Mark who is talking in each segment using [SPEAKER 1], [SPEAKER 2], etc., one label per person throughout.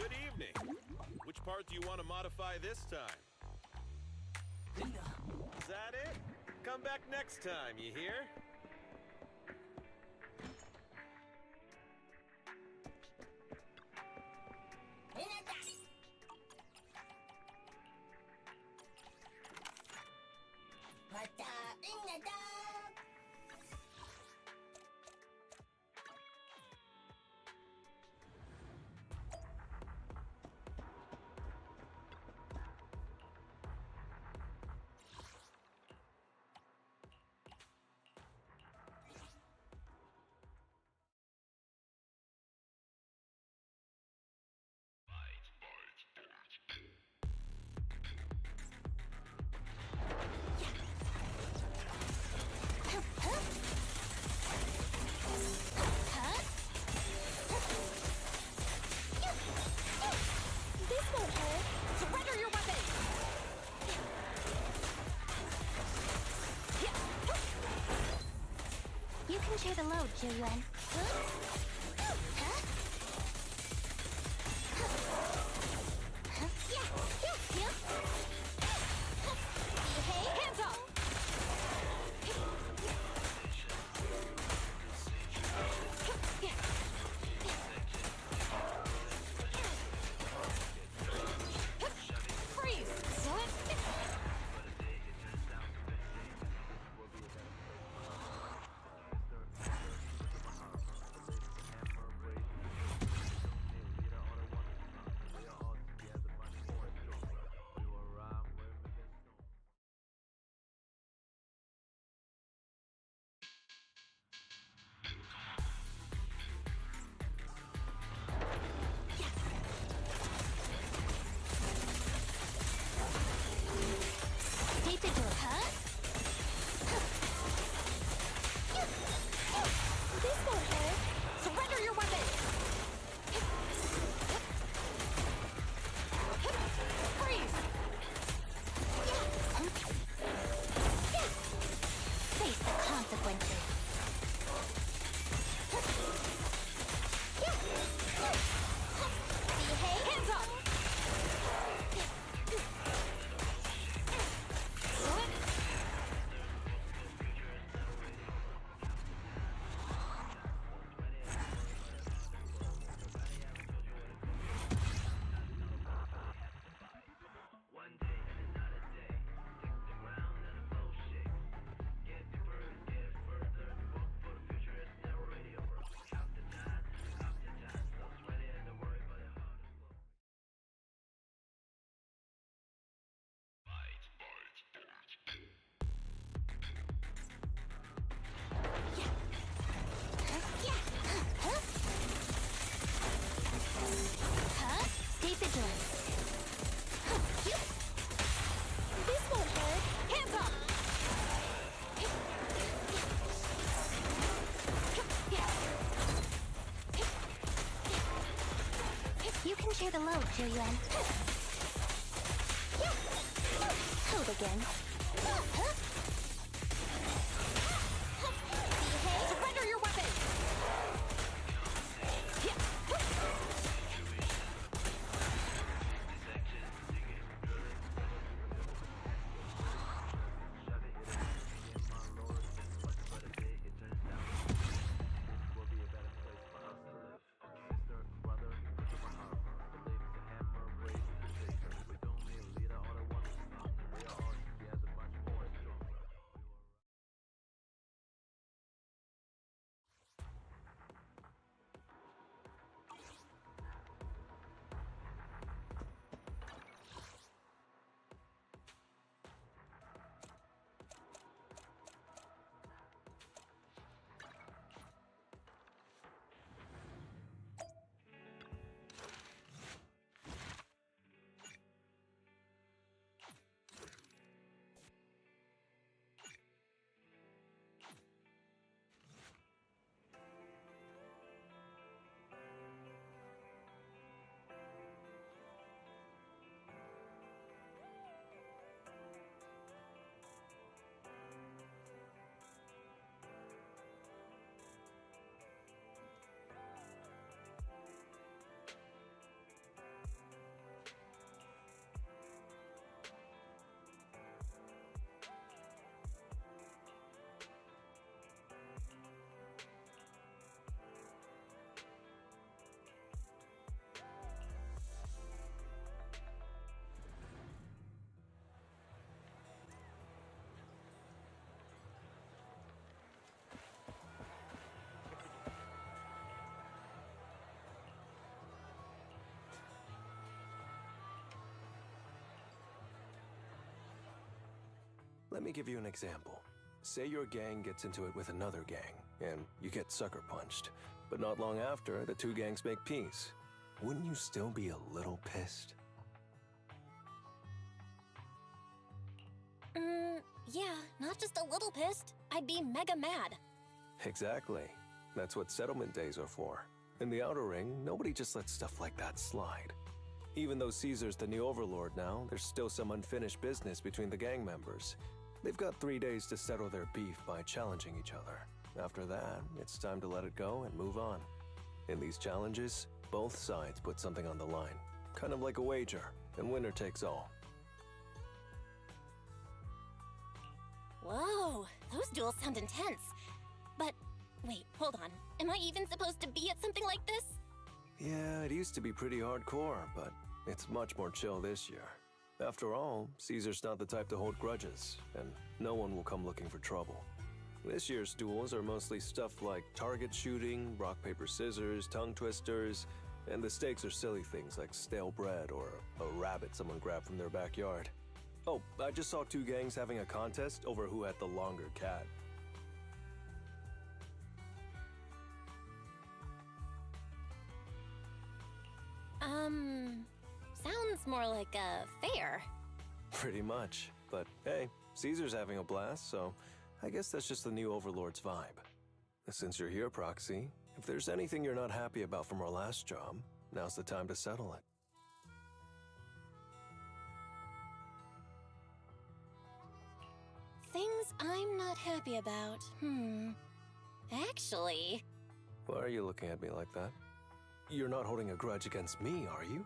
[SPEAKER 1] Good evening. Which part do you want to modify this time? Is that it? Come back next time, you hear?
[SPEAKER 2] You can share the load, Jiuyuan. Hands up! Freeze! This won't hurt. Surrender your weapon! Freeze! Face the consequences. Behave! Hands up! Stay vigilant. This won't hurt. Hands up! You can share the load, Jiuyuan. Hold again. Behave! Surrender your weapon!
[SPEAKER 3] Let me give you an example. Say your gang gets into it with another gang, and you get sucker punched. But not long after, the two gangs make peace. Wouldn't you still be a little pissed?
[SPEAKER 2] Yeah, not just a little pissed. I'd be mega mad.
[SPEAKER 3] Exactly. That's what settlement days are for. In the Outer Ring, nobody just lets stuff like that slide. Even though Caesar's the new overlord now, there's still some unfinished business between the gang members. They've got 3 days to settle their beef by challenging each other. After that, it's time to let it go and move on. In these challenges, both sides put something on the line. Kind of like a wager, and winner takes all.
[SPEAKER 2] Whoa, those duels sound intense. But, wait, hold on. Am I even supposed to be at something like this?
[SPEAKER 3] Yeah, it used to be pretty hardcore, but it's much more chill this year. After all, Caesar's not the type to hold grudges, and no one will come looking for trouble. This year's duels are mostly stuff like target shooting, rock, paper, scissors, tongue twisters, and the stakes are silly things like stale bread or a rabbit someone grabbed from their backyard. Oh, I just saw two gangs having a contest over who had the longer cat.
[SPEAKER 2] Sounds more like a fair.
[SPEAKER 3] Pretty much. But hey, Caesar's having a blast, so I guess that's just the new Overlord's vibe. Since you're here, Proxy, if there's anything you're not happy about from our last job, now's the time to settle it.
[SPEAKER 2] Things I'm not happy about. Actually...
[SPEAKER 3] Why are you looking at me like that? You're not holding a grudge against me, are you?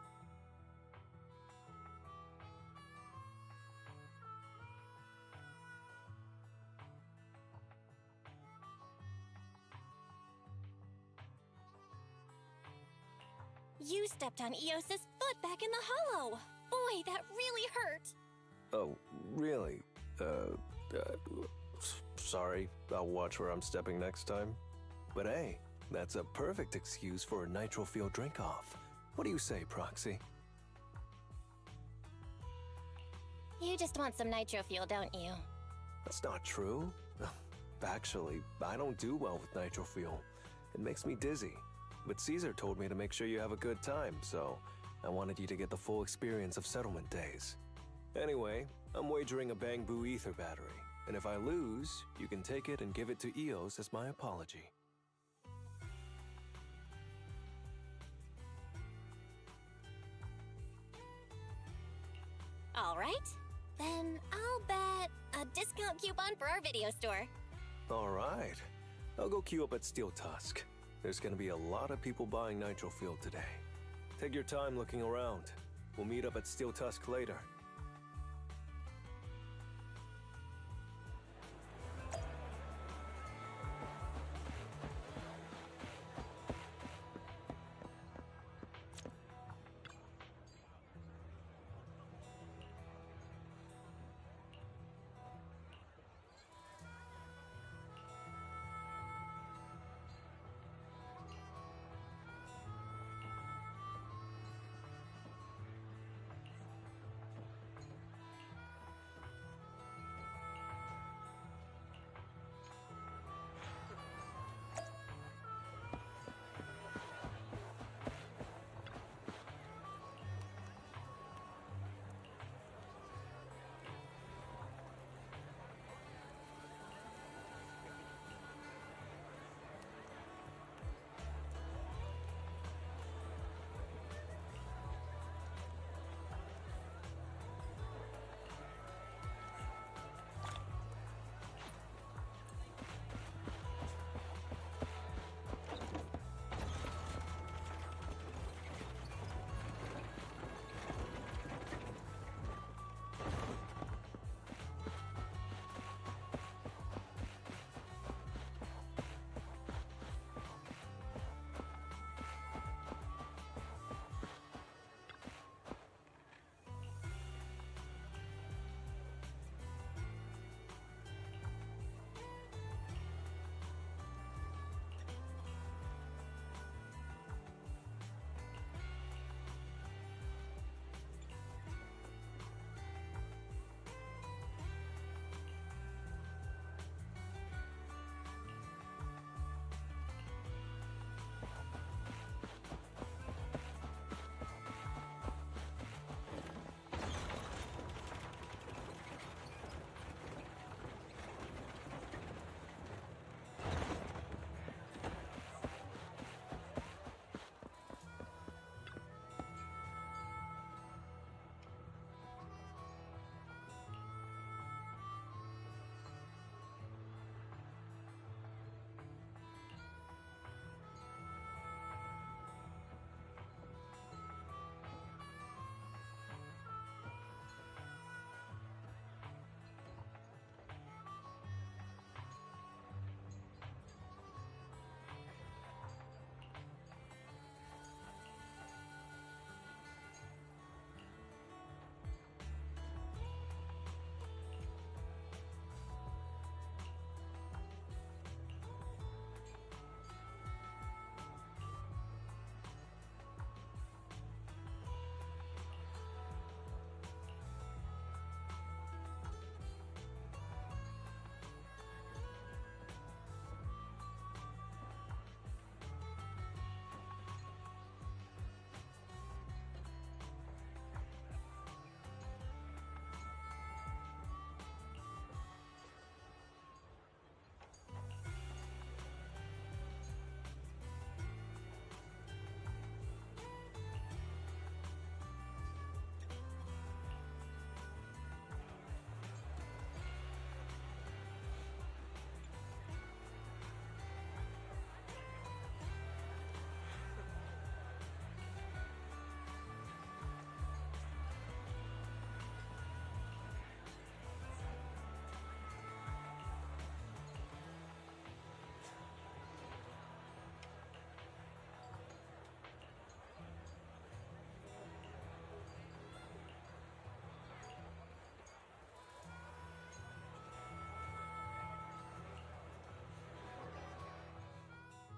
[SPEAKER 2] You stepped on Eos's foot back in the hollow. Boy, that really hurt.
[SPEAKER 3] Oh, really? Sorry. I'll watch where I'm stepping next time. But hey, that's a perfect excuse for a nitro fuel drink-off. What do you say, Proxy?
[SPEAKER 2] You just want some nitro fuel, don't you?
[SPEAKER 3] That's not true. Actually, I don't do well with nitro fuel. It makes me dizzy. But Caesar told me to make sure you have a good time, so I wanted you to get the full experience of settlement days. Anyway, I'm wagering a Bamboo Ether battery, and if I lose, you can take it and give it to Eos as my apology.
[SPEAKER 2] All right. Then I'll bet a discount coupon for our video store.
[SPEAKER 3] All right. I'll go queue up at Steel Tusk. There's gonna be a lot of people buying nitro fuel today. Take your time looking around. We'll meet up at Steel Tusk later.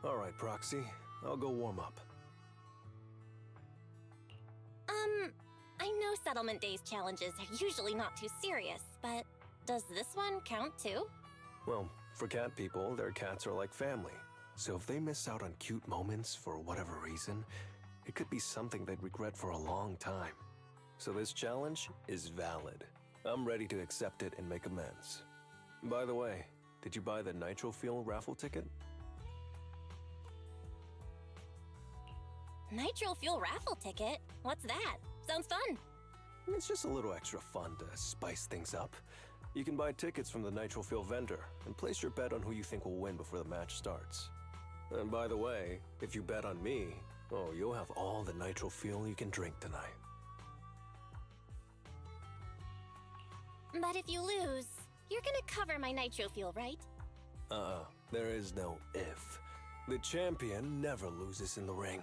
[SPEAKER 3] All right, Proxy. I'll go warm up.
[SPEAKER 2] I know Settlement Days challenges are usually not too serious, but does this one count too?
[SPEAKER 3] Well, for cat people, their cats are like family. So if they miss out on cute moments for whatever reason, it could be something they'd regret for a long time. So this challenge is valid. I'm ready to accept it and make amends. By the way, did you buy the Nitro Fuel raffle ticket?
[SPEAKER 2] Nitro Fuel raffle ticket? What's that? Sounds fun.
[SPEAKER 3] It's just a little extra fun to spice things up. You can buy tickets from the Nitro Fuel vendor and place your bet on who you think will win before the match starts. And by the way, if you bet on me, oh, you'll have all the Nitro Fuel you can drink tonight.
[SPEAKER 2] But if you lose, you're gonna cover my Nitro Fuel, right?
[SPEAKER 3] There is no if. The champion never loses in the ring.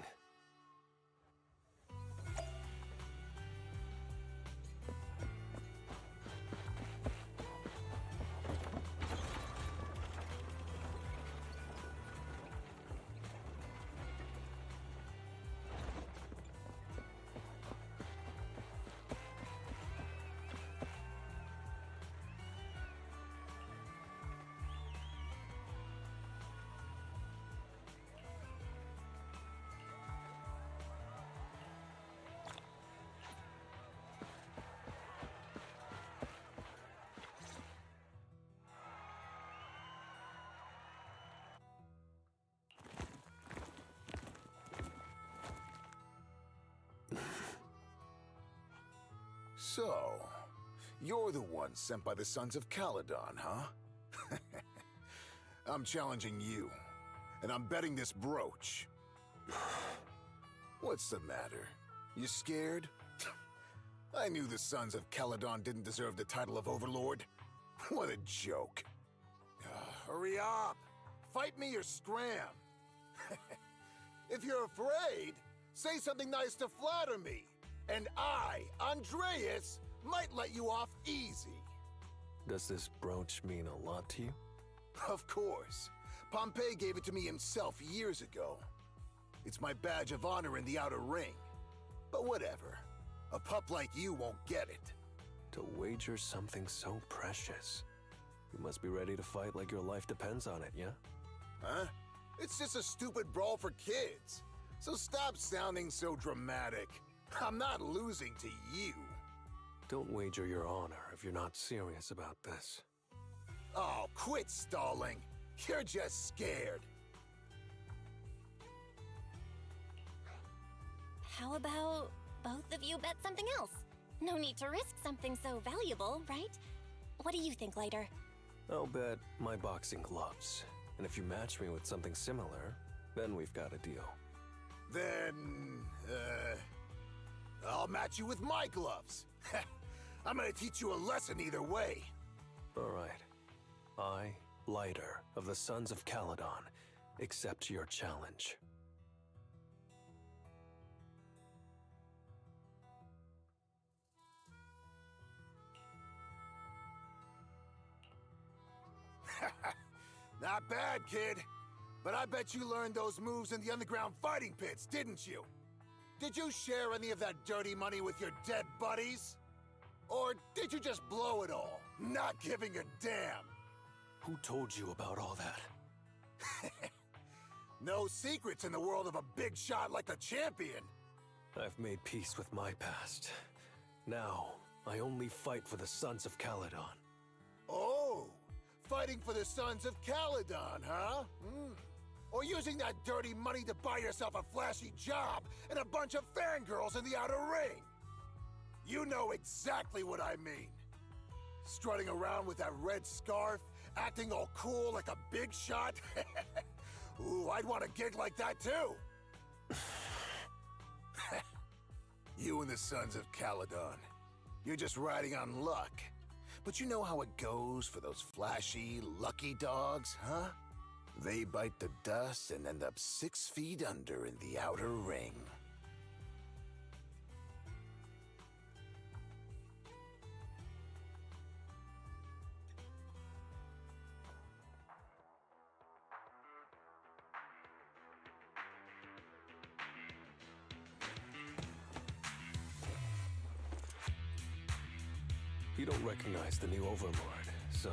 [SPEAKER 4] So, you're the one sent by the Sons of Caledon, huh? I'm challenging you, and I'm betting this brooch. What's the matter? You scared? I knew the Sons of Caledon didn't deserve the title of Overlord. What a joke. Hurry up! Fight me or scram! If you're afraid, say something nice to flatter me. And I, Andreas, might let you off easy.
[SPEAKER 3] Does this brooch mean a lot to you?
[SPEAKER 4] Of course. Pompey gave it to me himself years ago. It's my badge of honor in the outer ring. But whatever. A pup like you won't get it.
[SPEAKER 3] To wager something so precious. You must be ready to fight like your life depends on it, yeah?
[SPEAKER 4] Huh? It's just a stupid brawl for kids. So stop sounding so dramatic. I'm not losing to you.
[SPEAKER 3] Don't wager your honor if you're not serious about this.
[SPEAKER 4] Oh, quit stalling. You're just scared.
[SPEAKER 2] How about both of you bet something else? No need to risk something so valuable, right? What do you think, Lighter?
[SPEAKER 3] I'll bet my boxing gloves. And if you match me with something similar, then we've got a deal.
[SPEAKER 4] Then, I'll match you with my gloves. I'm gonna teach you a lesson either way.
[SPEAKER 3] All right. I, Lighter, of the Sons of Caledon, accept your challenge.
[SPEAKER 4] Not bad, kid. But I bet you learned those moves in the underground fighting pits, didn't you? Did you share any of that dirty money with your dead buddies? Or did you just blow it all, not giving a damn?
[SPEAKER 3] Who told you about all that?
[SPEAKER 4] No secrets in the world of a big shot like the champion.
[SPEAKER 3] I've made peace with my past. Now, I only fight for the Sons of Caledon.
[SPEAKER 4] Oh, fighting for the Sons of Caledon, huh? Or using that dirty money to buy yourself a flashy job and a bunch of fangirls in the outer ring. You know exactly what I mean. Strutting around with that red scarf, acting all cool like a big shot. Ooh, I'd want a gig like that too. You and the Sons of Caledon. You're just riding on luck. But you know how it goes for those flashy, lucky dogs, huh? They bite the dust and end up 6 feet under in the outer ring.
[SPEAKER 3] You don't recognize the new Overlord, so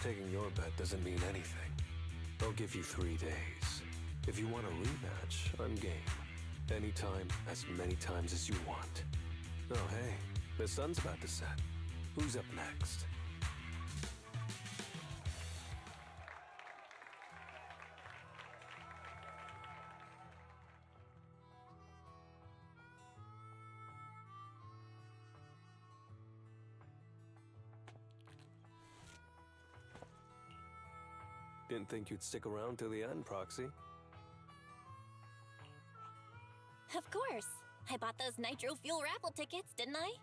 [SPEAKER 3] taking your bet doesn't mean anything. I'll give you 3 days. If you want a rematch, I'm game. Anytime, as many times as you want. Oh hey, the sun's about to set. Who's up next? Didn't think you'd stick around till the end, Proxy.
[SPEAKER 2] Of course. I bought those Nitro Fuel raffle tickets, didn't I?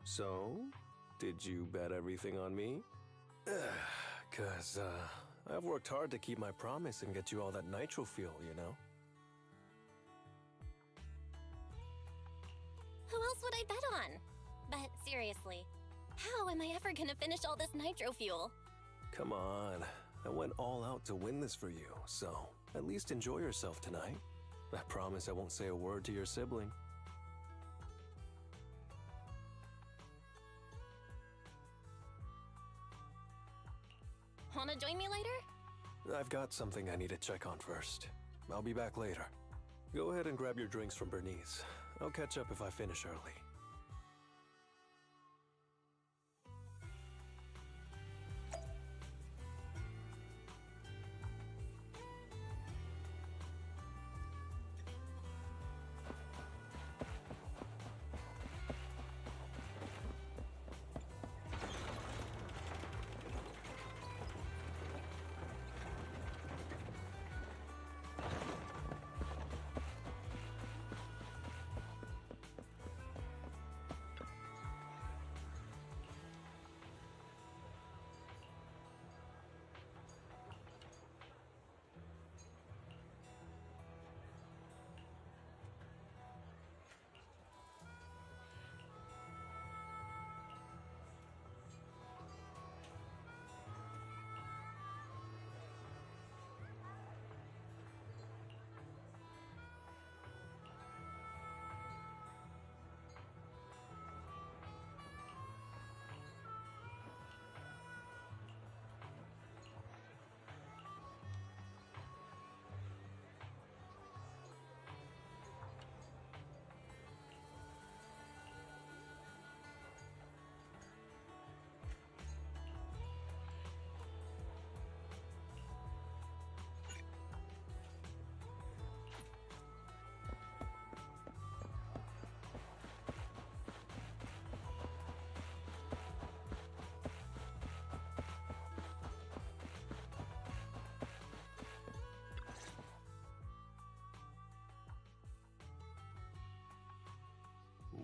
[SPEAKER 3] So, did you bet everything on me? Cause, I've worked hard to keep my promise and get you all that nitro fuel, you know?
[SPEAKER 2] Who else would I bet on? But seriously, how am I ever gonna finish all this Nitro Fuel?
[SPEAKER 3] Come on. I went all out to win this for you, so at least enjoy yourself tonight. I promise I won't say a word to your sibling.
[SPEAKER 2] Wanna join me later?
[SPEAKER 3] I've got something I need to check on first. I'll be back later. Go ahead and grab your drinks from Bernice. I'll catch up if I finish early.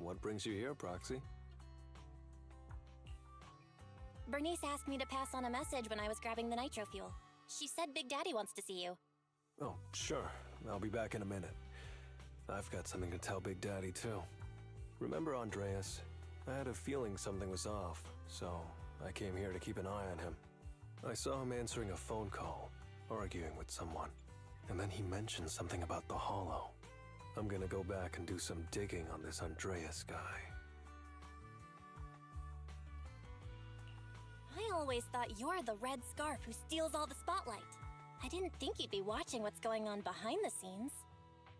[SPEAKER 3] What brings you here, Proxy?
[SPEAKER 2] Bernice asked me to pass on a message when I was grabbing the Nitro Fuel. She said Big Daddy wants to see you.
[SPEAKER 3] Oh, sure. I'll be back in a minute. I've got something to tell Big Daddy, too. Remember Andreas? I had a feeling something was off, so I came here to keep an eye on him. I saw him answering a phone call, arguing with someone, and then he mentioned something about the Hollow. I'm gonna go back and do some digging on this Andreas guy.
[SPEAKER 2] I always thought you're the red scarf who steals all the spotlight. I didn't think you'd be watching what's going on behind the scenes.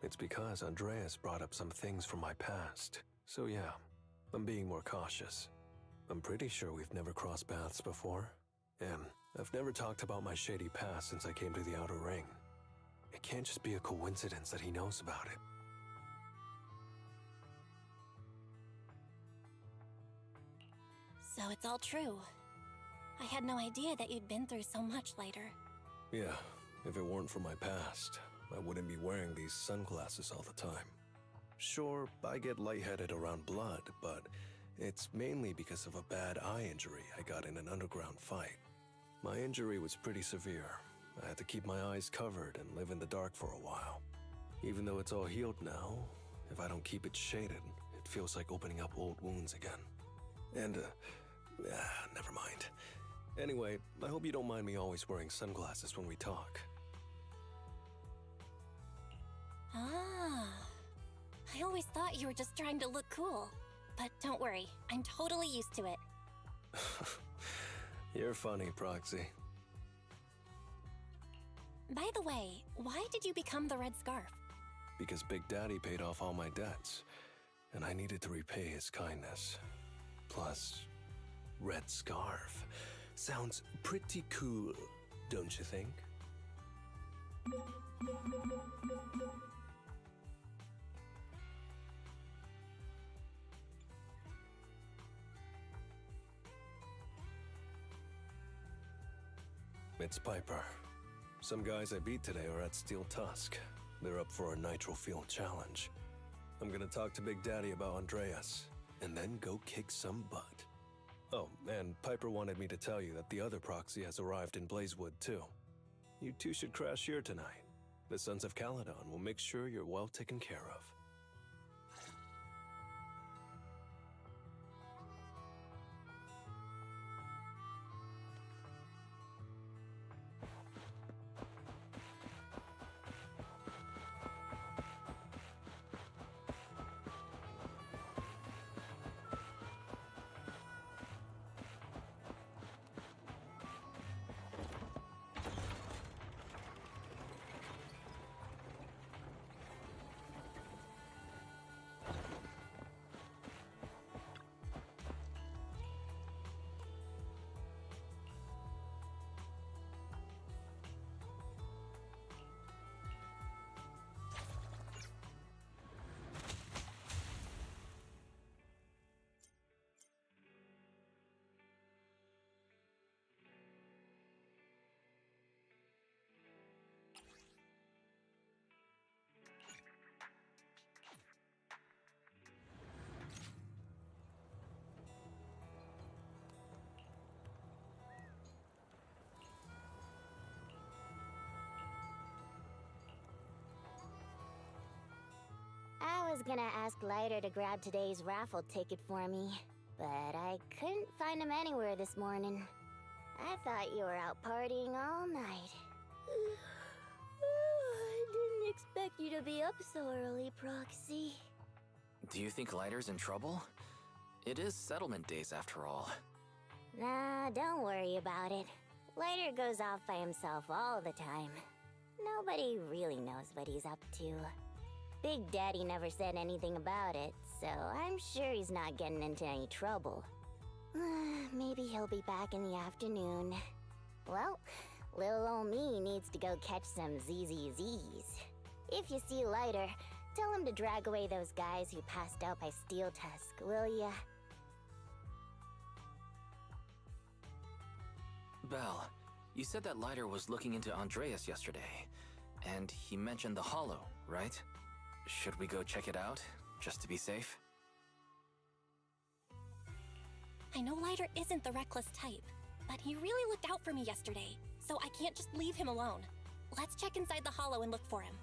[SPEAKER 3] It's because Andreas brought up some things from my past. So yeah, I'm being more cautious. I'm pretty sure we've never crossed paths before. And I've never talked about my shady past since I came to the Outer Ring. It can't just be a coincidence that he knows about it.
[SPEAKER 2] So it's all true. I had no idea that you'd been through so much later.
[SPEAKER 3] Yeah, if it weren't for my past, I wouldn't be wearing these sunglasses all the time. Sure, I get lightheaded around blood, but it's mainly because of a bad eye injury I got in an underground fight. My injury was pretty severe. I had to keep my eyes covered and live in the dark for a while. Even though it's all healed now, if I don't keep it shaded, it feels like opening up old wounds again. And, never mind. Anyway, I hope you don't mind me always wearing sunglasses when we talk.
[SPEAKER 2] Ah. I always thought you were just trying to look cool. But don't worry, I'm totally used to it.
[SPEAKER 3] You're funny, Proxy.
[SPEAKER 2] By the way, why did you become the Red Scarf?
[SPEAKER 3] Because Big Daddy paid off all my debts, and I needed to repay his kindness. Plus, Red Scarf sounds pretty cool, don't you think? It's Piper. Some guys I beat today are at Steel Tusk. They're up for a Nitro Field challenge. I'm gonna talk to Big Daddy about Andreas, and then go kick some butt. Oh, and Piper wanted me to tell you that the other proxy has arrived in Blazewood, too. You two should crash here tonight. The Sons of Caledon will make sure you're well taken care of.
[SPEAKER 5] I was gonna ask Lighter to grab today's raffle ticket for me, but I couldn't find him anywhere this morning. I thought you were out partying all night. I didn't expect you to be up so early, Proxy.
[SPEAKER 6] Do you think Lighter's in trouble? It is settlement days after all.
[SPEAKER 5] Nah, don't worry about it. Lighter goes off by himself all the time. Nobody really knows what he's up to. Big Daddy never said anything about it, so I'm sure he's not getting into any trouble. Maybe he'll be back in the afternoon. Well, little ol' me needs to go catch some ZZZs. If you see Lighter, tell him to drag away those guys who passed out by Steel Tusk, will ya?
[SPEAKER 6] Belle, you said that Lighter was looking into Andreas yesterday, and he mentioned the Hollow, right? Should we go check it out, just to be safe?
[SPEAKER 2] I know Lighter isn't the reckless type, but he really looked out for me yesterday, so I can't just leave him alone. Let's check inside the Hollow and look for him.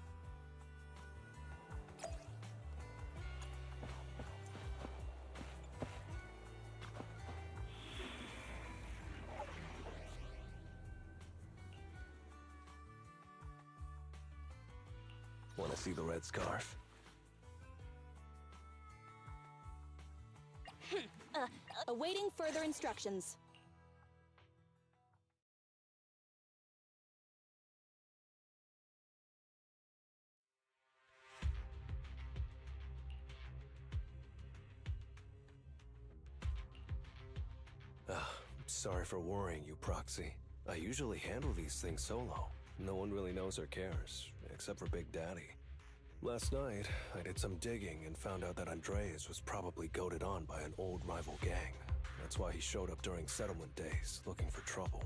[SPEAKER 3] Want to see the Red Scarf?
[SPEAKER 7] Awaiting further instructions.
[SPEAKER 3] Sorry for worrying you, Proxy. I usually handle these things solo. No one really knows or cares, except for Big Daddy. Last night, I did some digging and found out that Andreas was probably goaded on by an old rival gang. That's why he showed up during settlement days, looking for trouble.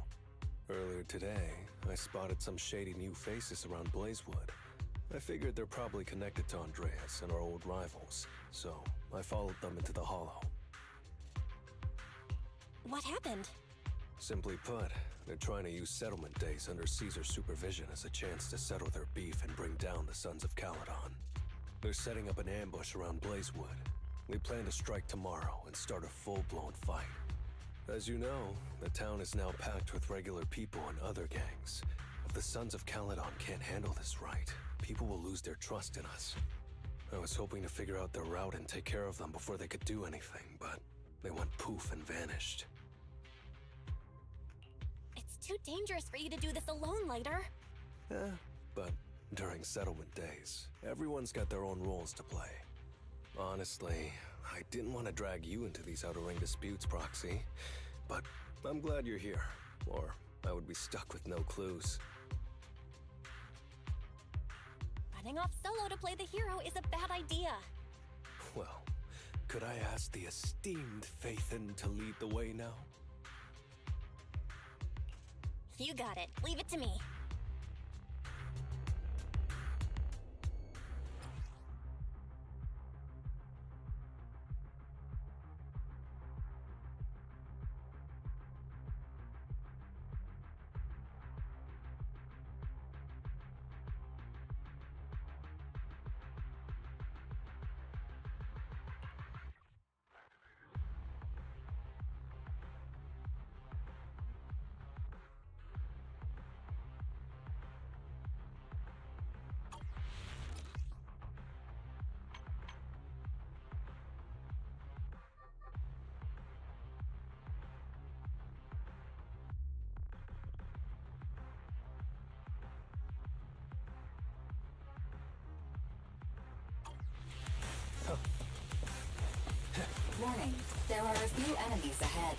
[SPEAKER 3] Earlier today, I spotted some shady new faces around Blazewood. I figured they're probably connected to Andreas and our old rivals, so I followed them into the Hollow.
[SPEAKER 2] What happened?
[SPEAKER 3] Simply put, they're trying to use settlement days under Caesar's supervision as a chance to settle their beef and bring down the Sons of Caledon. They're setting up an ambush around Blazewood. They plan to strike tomorrow and start a full-blown fight. As you know, the town is now packed with regular people and other gangs. If the Sons of Caledon can't handle this right, people will lose their trust in us. I was hoping to figure out their route and take care of them before they could do anything, but they went poof and vanished.
[SPEAKER 2] too dangerous for you to do this alone, Lighter.
[SPEAKER 3] But during settlement days, everyone's got their own roles to play. Honestly, I didn't want to drag you into these outer ring disputes, Proxy. But I'm glad you're here, or I would be stuck with no clues.
[SPEAKER 2] Running off solo to play the hero is a bad idea.
[SPEAKER 3] Well, could I ask the esteemed Faithin to lead the way now?
[SPEAKER 2] You got it. Leave it to me.
[SPEAKER 8] Warning, there are a few enemies ahead.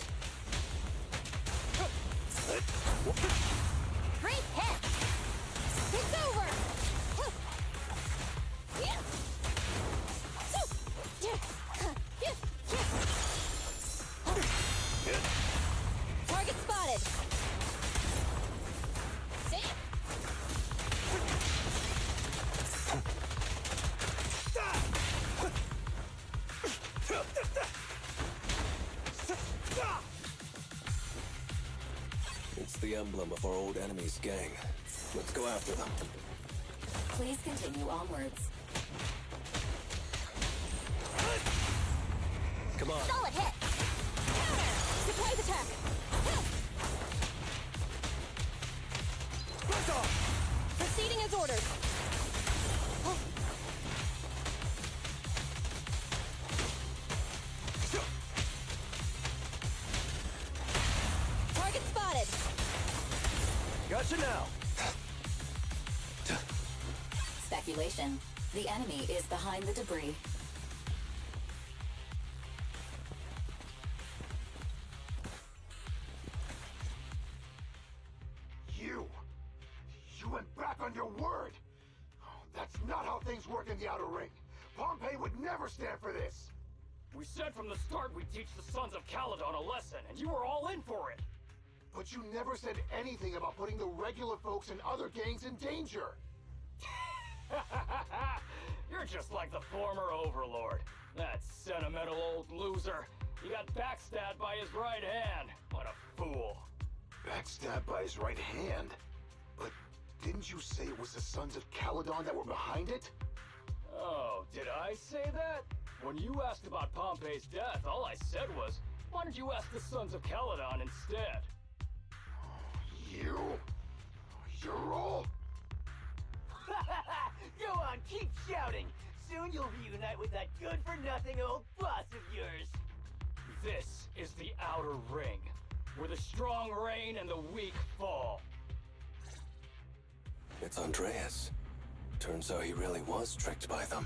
[SPEAKER 5] Great hit! It's over!
[SPEAKER 7] Target spotted.
[SPEAKER 3] It's the emblem of our old enemy's gang. Let's go after them.
[SPEAKER 8] Please continue onwards.
[SPEAKER 3] Come on.
[SPEAKER 5] Solid hit!
[SPEAKER 7] Surprise attack. Proceeding as ordered. Target spotted.
[SPEAKER 3] Gotcha now.
[SPEAKER 8] Speculation. The enemy is behind the debris.
[SPEAKER 4] You went back on your word! Oh, that's not how things work in the Outer Ring. Pompeii would never stand for this!
[SPEAKER 9] We said from the start we'd teach the Sons of Caledon a lesson, and you were all in for it!
[SPEAKER 4] But you never said anything about putting the regular folks and other gangs in danger!
[SPEAKER 9] You're just like the former Overlord. That sentimental old loser. He got backstabbed by his right hand. What a fool.
[SPEAKER 4] Backstabbed by his right hand? But didn't you say it was the Sons of Caledon that were behind it?
[SPEAKER 9] Oh, did I say that? When you asked about Pompey's death, all I said was, why don't you ask the Sons of Caledon instead?
[SPEAKER 4] You? You're all...
[SPEAKER 10] Go on, keep shouting. Soon you'll reunite with that good-for-nothing old boss of yours.
[SPEAKER 9] This is the Outer Ring, where the strong reign and the weak fall.
[SPEAKER 3] It's Andreas. Turns out he really was tricked by them.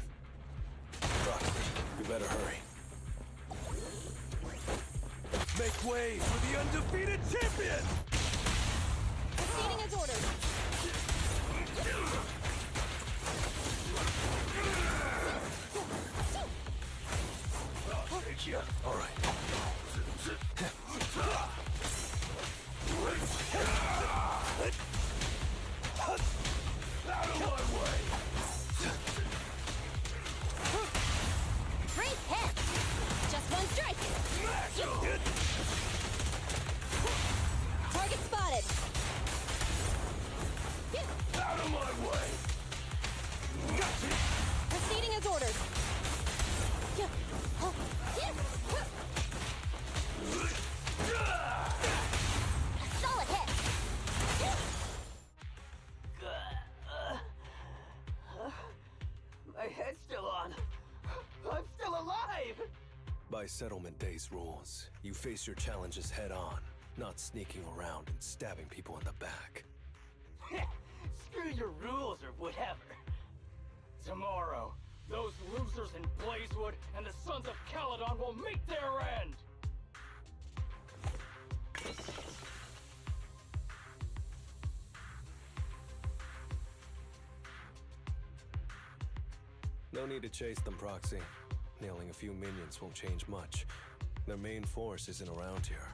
[SPEAKER 3] Proxy, you better hurry. Make way for the undefeated champion!
[SPEAKER 7] Proceeding as ordered.
[SPEAKER 3] All right.
[SPEAKER 4] Out of my way!
[SPEAKER 7] Great hit. Just one strike. Target spotted.
[SPEAKER 4] Out of my way!
[SPEAKER 7] Proceeding as ordered.
[SPEAKER 5] Solid hit!
[SPEAKER 10] My head's still on. I'm still alive!
[SPEAKER 3] By Settlement Day's rules, you face your challenges head on, not sneaking around and stabbing people in the back.
[SPEAKER 10] Screw your rules or whatever.
[SPEAKER 9] Tomorrow, those losers in Blazewood and the Sons of Caledon will meet their end!
[SPEAKER 3] No need to chase them, Proxy. Nailing a few minions won't change much. Their main force isn't around here.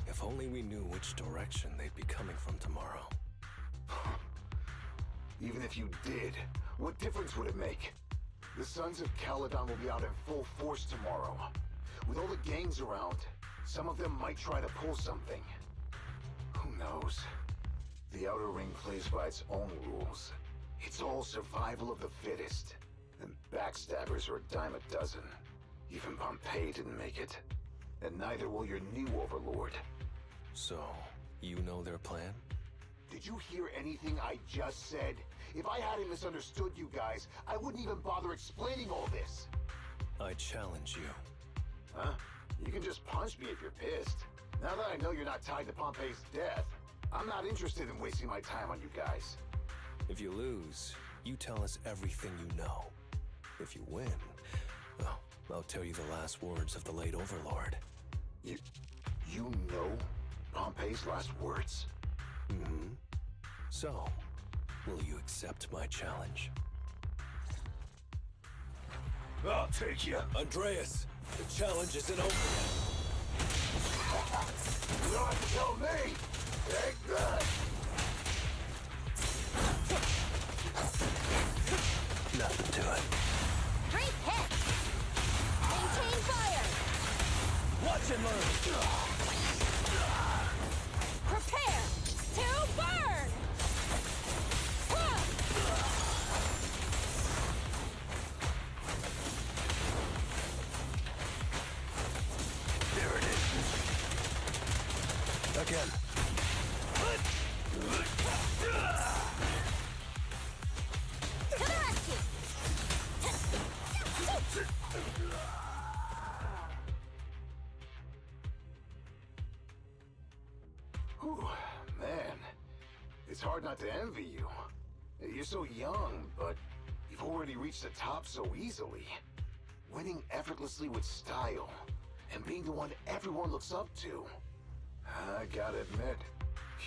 [SPEAKER 3] If only we knew which direction they'd be coming from tomorrow.
[SPEAKER 4] Even if you did, what difference would it make? The Sons of Caledon will be out in full force tomorrow. With all the gangs around, some of them might try to pull something. Who knows? The Outer Ring plays by its own rules. It's all survival of the fittest. And backstabbers are a dime a dozen. Even Pompeii didn't make it. And neither will your new overlord.
[SPEAKER 3] So, you know their plan?
[SPEAKER 4] Did you hear anything I just said? If I hadn't misunderstood you guys, I wouldn't even bother explaining all this.
[SPEAKER 3] I challenge you.
[SPEAKER 4] Huh? You can just punch me if you're pissed. Now that I know you're not tied to Pompeii's death, I'm not interested in wasting my time on you guys.
[SPEAKER 3] If you lose, you tell us everything you know. If you win, well, I'll tell you the last words of the late Overlord.
[SPEAKER 4] You know Pompeii's last words?
[SPEAKER 3] Mm-hmm. So, will you accept my challenge?
[SPEAKER 4] I'll take you.
[SPEAKER 3] Andreas, the challenge isn't over yet.
[SPEAKER 4] You don't have to tell me! Take that!
[SPEAKER 3] Nothing to it.
[SPEAKER 7] Great hit! Maintain fire!
[SPEAKER 3] Watch and learn!
[SPEAKER 7] Prepare to burn! Huh!
[SPEAKER 3] There it is. Again.
[SPEAKER 7] To the rescue!
[SPEAKER 4] Whew, man. It's hard not to envy you. You're so young, but you've already reached the top so easily. Winning effortlessly with style, and being the one everyone looks up to. I gotta admit,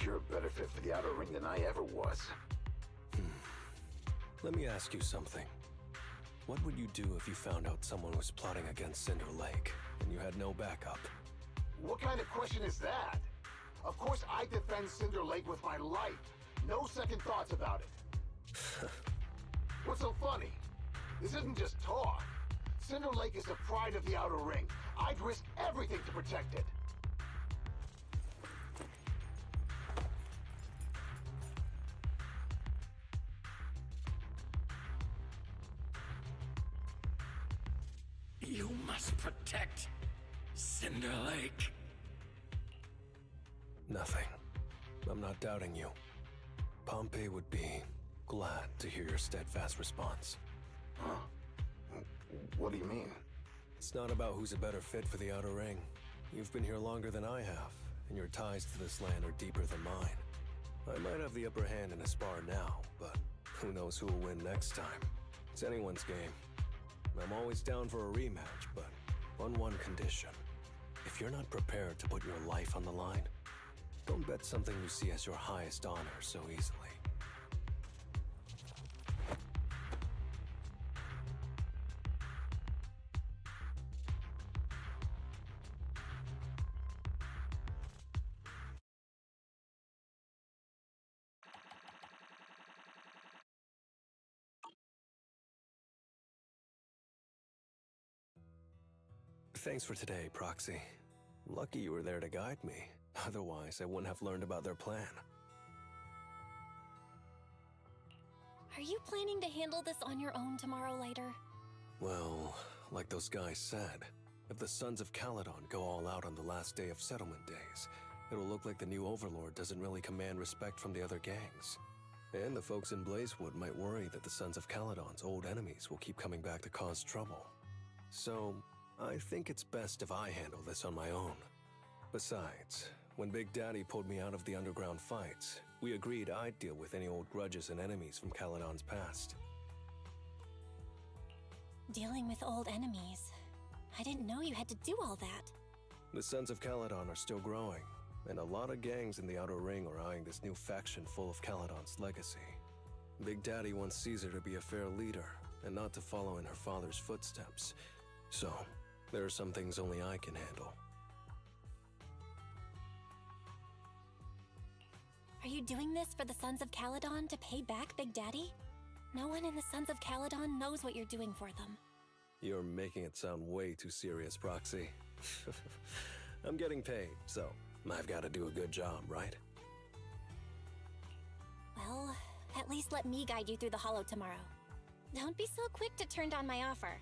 [SPEAKER 4] you're a better fit for the Outer Ring than I ever was.
[SPEAKER 3] Let me ask you something. What would you do if you found out someone was plotting against Cinder Lake, and you had no backup?
[SPEAKER 4] What kind of question is that? Of course I defend Cinder Lake with my life. No second thoughts about it. What's so funny? This isn't just talk. Cinder Lake is the pride of the Outer Ring. I'd risk everything to protect it.
[SPEAKER 11] You must protect Cinder Lake.
[SPEAKER 3] Nothing. I'm not doubting you. Pompey would be glad to hear your steadfast response.
[SPEAKER 4] Huh? What do you mean?
[SPEAKER 3] It's not about who's a better fit for the Outer Ring. You've been here longer than I have, and your ties to this land are deeper than mine. I might have the upper hand in a spar now, but who knows who will win next time. It's anyone's game. I'm always down for a rematch, but on one condition. If you're not prepared to put your life on the line, don't bet something you see as your highest honor so easily. Thanks for today, Proxy. Lucky you were there to guide me. Otherwise, I wouldn't have learned about their plan.
[SPEAKER 2] Are you planning to handle this on your own tomorrow, Lighter?
[SPEAKER 3] Well, like those guys said, if the Sons of Caledon go all out on the last day of settlement days, it'll look like the new Overlord doesn't really command respect from the other gangs. And the folks in Blazewood might worry that the Sons of Caledon's old enemies will keep coming back to cause trouble. So, I think it's best if I handle this on my own. Besides, When Big Daddy pulled me out of the underground fights, we agreed I'd deal with any old grudges and enemies from Caledon's past.
[SPEAKER 2] Dealing with old enemies. I didn't know you had to do all that.
[SPEAKER 3] The Sons of Caledon are still growing, and a lot of gangs in the Outer Ring are eyeing this new faction full of Caledon's legacy. Big Daddy wants Caesar to be a fair leader, and not to follow in her father's footsteps. So, there are some things only I can handle.
[SPEAKER 2] Are you doing this for the Sons of Caledon to pay back Big Daddy? No one in the Sons of Caledon knows what you're doing for them.
[SPEAKER 3] You're making it sound way too serious, Proxy. I'm getting paid, so I've got to do a good job, right?
[SPEAKER 2] Well, at least let me guide you through the Hollow tomorrow. Don't be so quick to turn down my offer.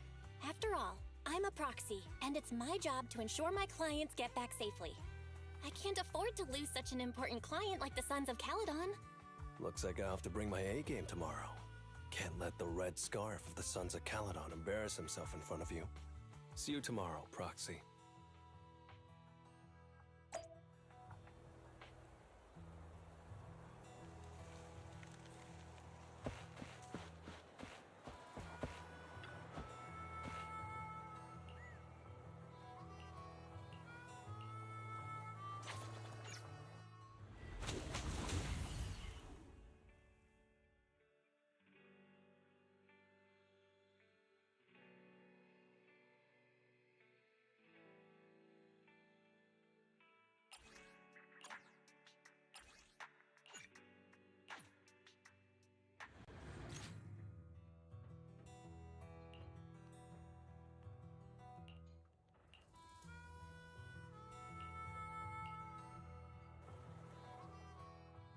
[SPEAKER 2] After all, I'm a proxy, and it's my job to ensure my clients get back safely. I can't afford to lose such an important client like the Sons of Caledon.
[SPEAKER 3] Looks like I'll have to bring my A-game tomorrow. Can't let the red scarf of the Sons of Caledon embarrass himself in front of you. See you tomorrow, Proxy.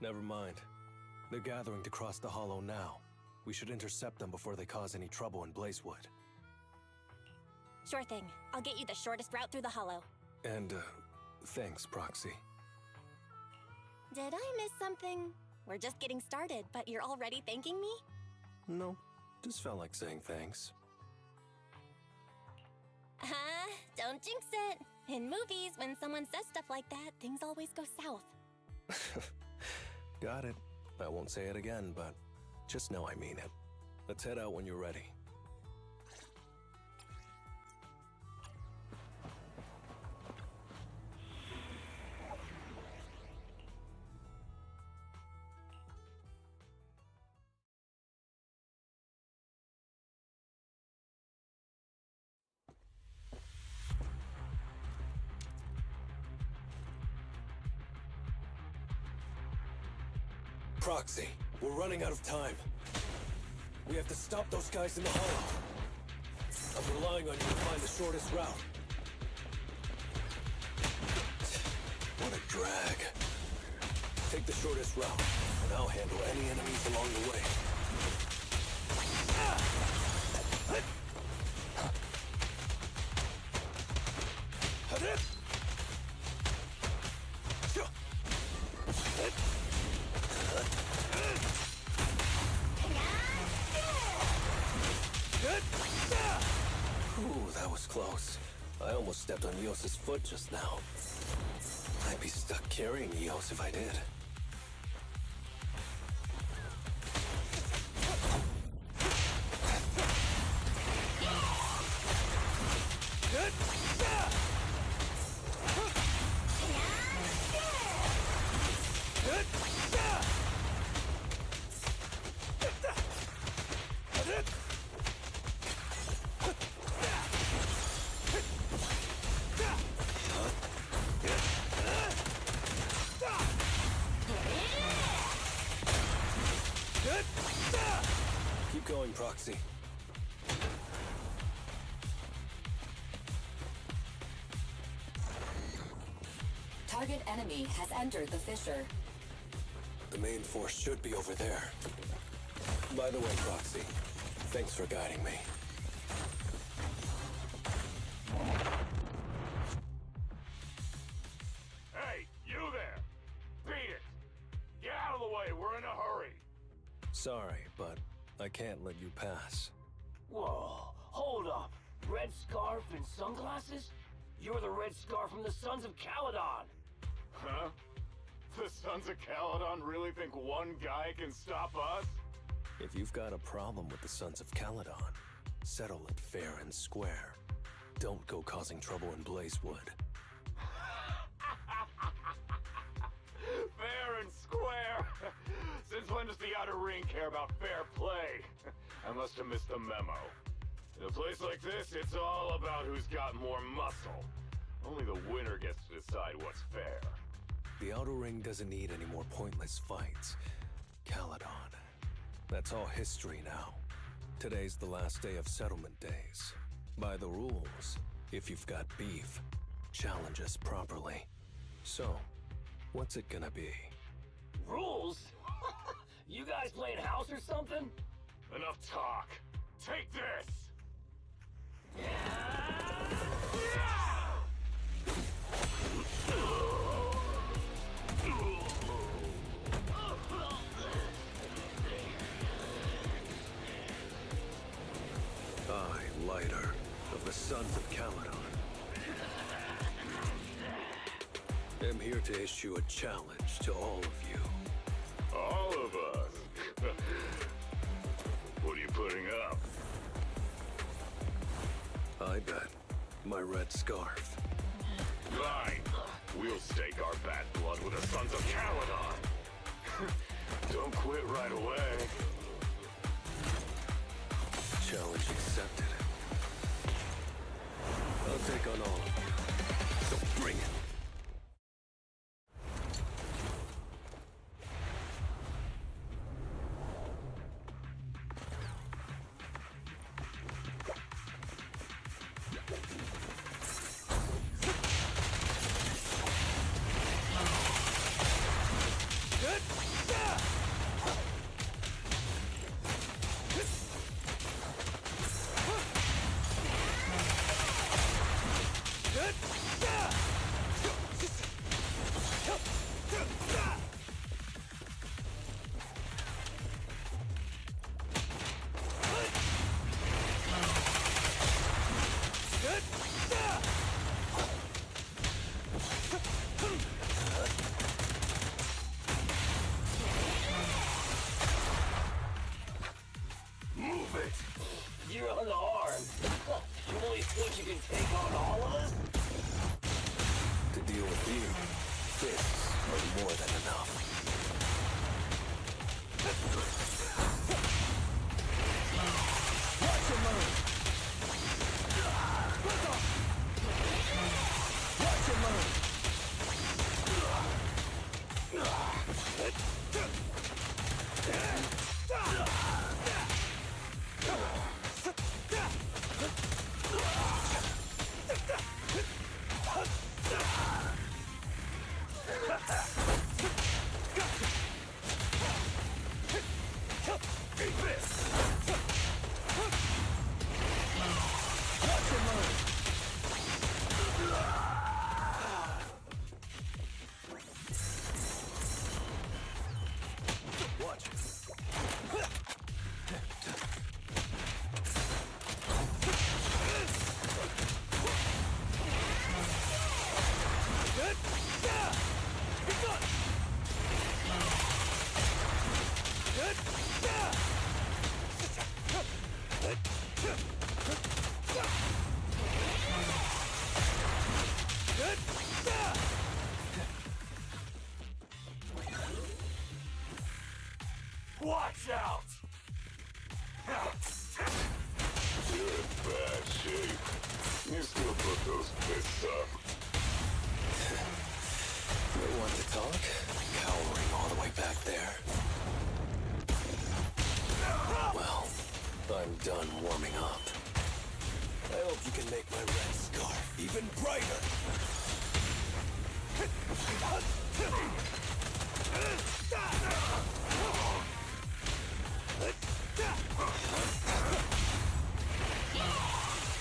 [SPEAKER 3] Never mind. They're gathering to cross the Hollow now. We should intercept them before they cause any trouble in Blazewood.
[SPEAKER 2] Sure thing. I'll get you the shortest route through the Hollow.
[SPEAKER 3] And, thanks, Proxy.
[SPEAKER 2] Did I miss something? We're just getting started, but you're already thanking me?
[SPEAKER 3] No, just felt like saying thanks.
[SPEAKER 2] Don't jinx it. In movies, when someone says stuff like that, things always go south.
[SPEAKER 3] Got it. I won't say it again, but just know I mean it. Let's head out when you're ready. Proxy, we're running out of time. We have to stop those guys in the Hollow. I'm relying on you to find the shortest route. What a drag. Take the shortest route, and I'll handle any enemies along the way. Ooh, that was close. I almost stepped on Eos's foot just now. I'd be stuck carrying Eos if I did. Keep going, Proxy.
[SPEAKER 8] Target enemy has entered the fissure.
[SPEAKER 3] The main force should be over there. By the way, Proxy, thanks for guiding me.
[SPEAKER 9] Hey, you there! Beat it! Get out of the way, we're in a hurry!
[SPEAKER 3] Sorry, but I can't let you pass.
[SPEAKER 10] Whoa, hold up. Red scarf and sunglasses? You're the red scarf from the Sons of Caledon.
[SPEAKER 9] Huh? The Sons of Caledon really think one guy can stop us?
[SPEAKER 3] If you've got a problem with the Sons of Caledon, settle it fair and square. Don't go causing trouble in Blazewood.
[SPEAKER 9] Fair and square? Since when does the Outer Ring care about fair play? I must have missed the memo. In a place like this, it's all about who's got more muscle. Only the winner gets to decide what's fair.
[SPEAKER 3] The Outer Ring doesn't need any more pointless fights. Caledon. That's all history now. Today's the last day of settlement days. By the rules, if you've got beef, challenge us properly. So, what's it gonna be?
[SPEAKER 9] Rules? You guys playing house or something? Enough talk. Take this!
[SPEAKER 3] I, Lighter, of the Sons of Caledon, am here to issue a challenge to all of you.
[SPEAKER 9] All of us? What are you putting up?
[SPEAKER 3] I bet my red scarf.
[SPEAKER 9] Fine. We'll stake our bad blood with the Sons of Caledon. Don't quit right away.
[SPEAKER 3] Challenge accepted. I'll take on all of you. So bring it.
[SPEAKER 10] You're unarmed. You really think you can take on all of us?
[SPEAKER 3] To deal with you, fists are more than enough. Watch him move! Watch him move!
[SPEAKER 9] Watch out! You're in bad shape. You still put those fists up.
[SPEAKER 3] You want to talk? Cowering all the way back there. Well, I'm done warming up. I hope you can make my red scarf even brighter.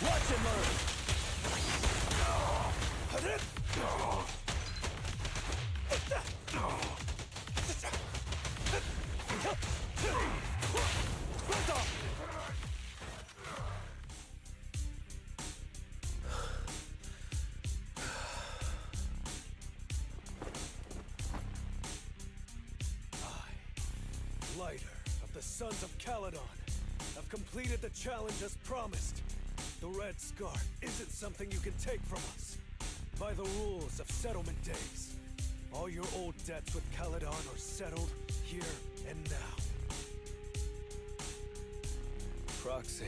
[SPEAKER 3] Watch him learn! Lighter of the Sons of Caledon have completed the challenge as promised. The Red Scarf isn't something you can take from us. By the rules of settlement days, all your old debts with Caledon are settled here and now. Proxy,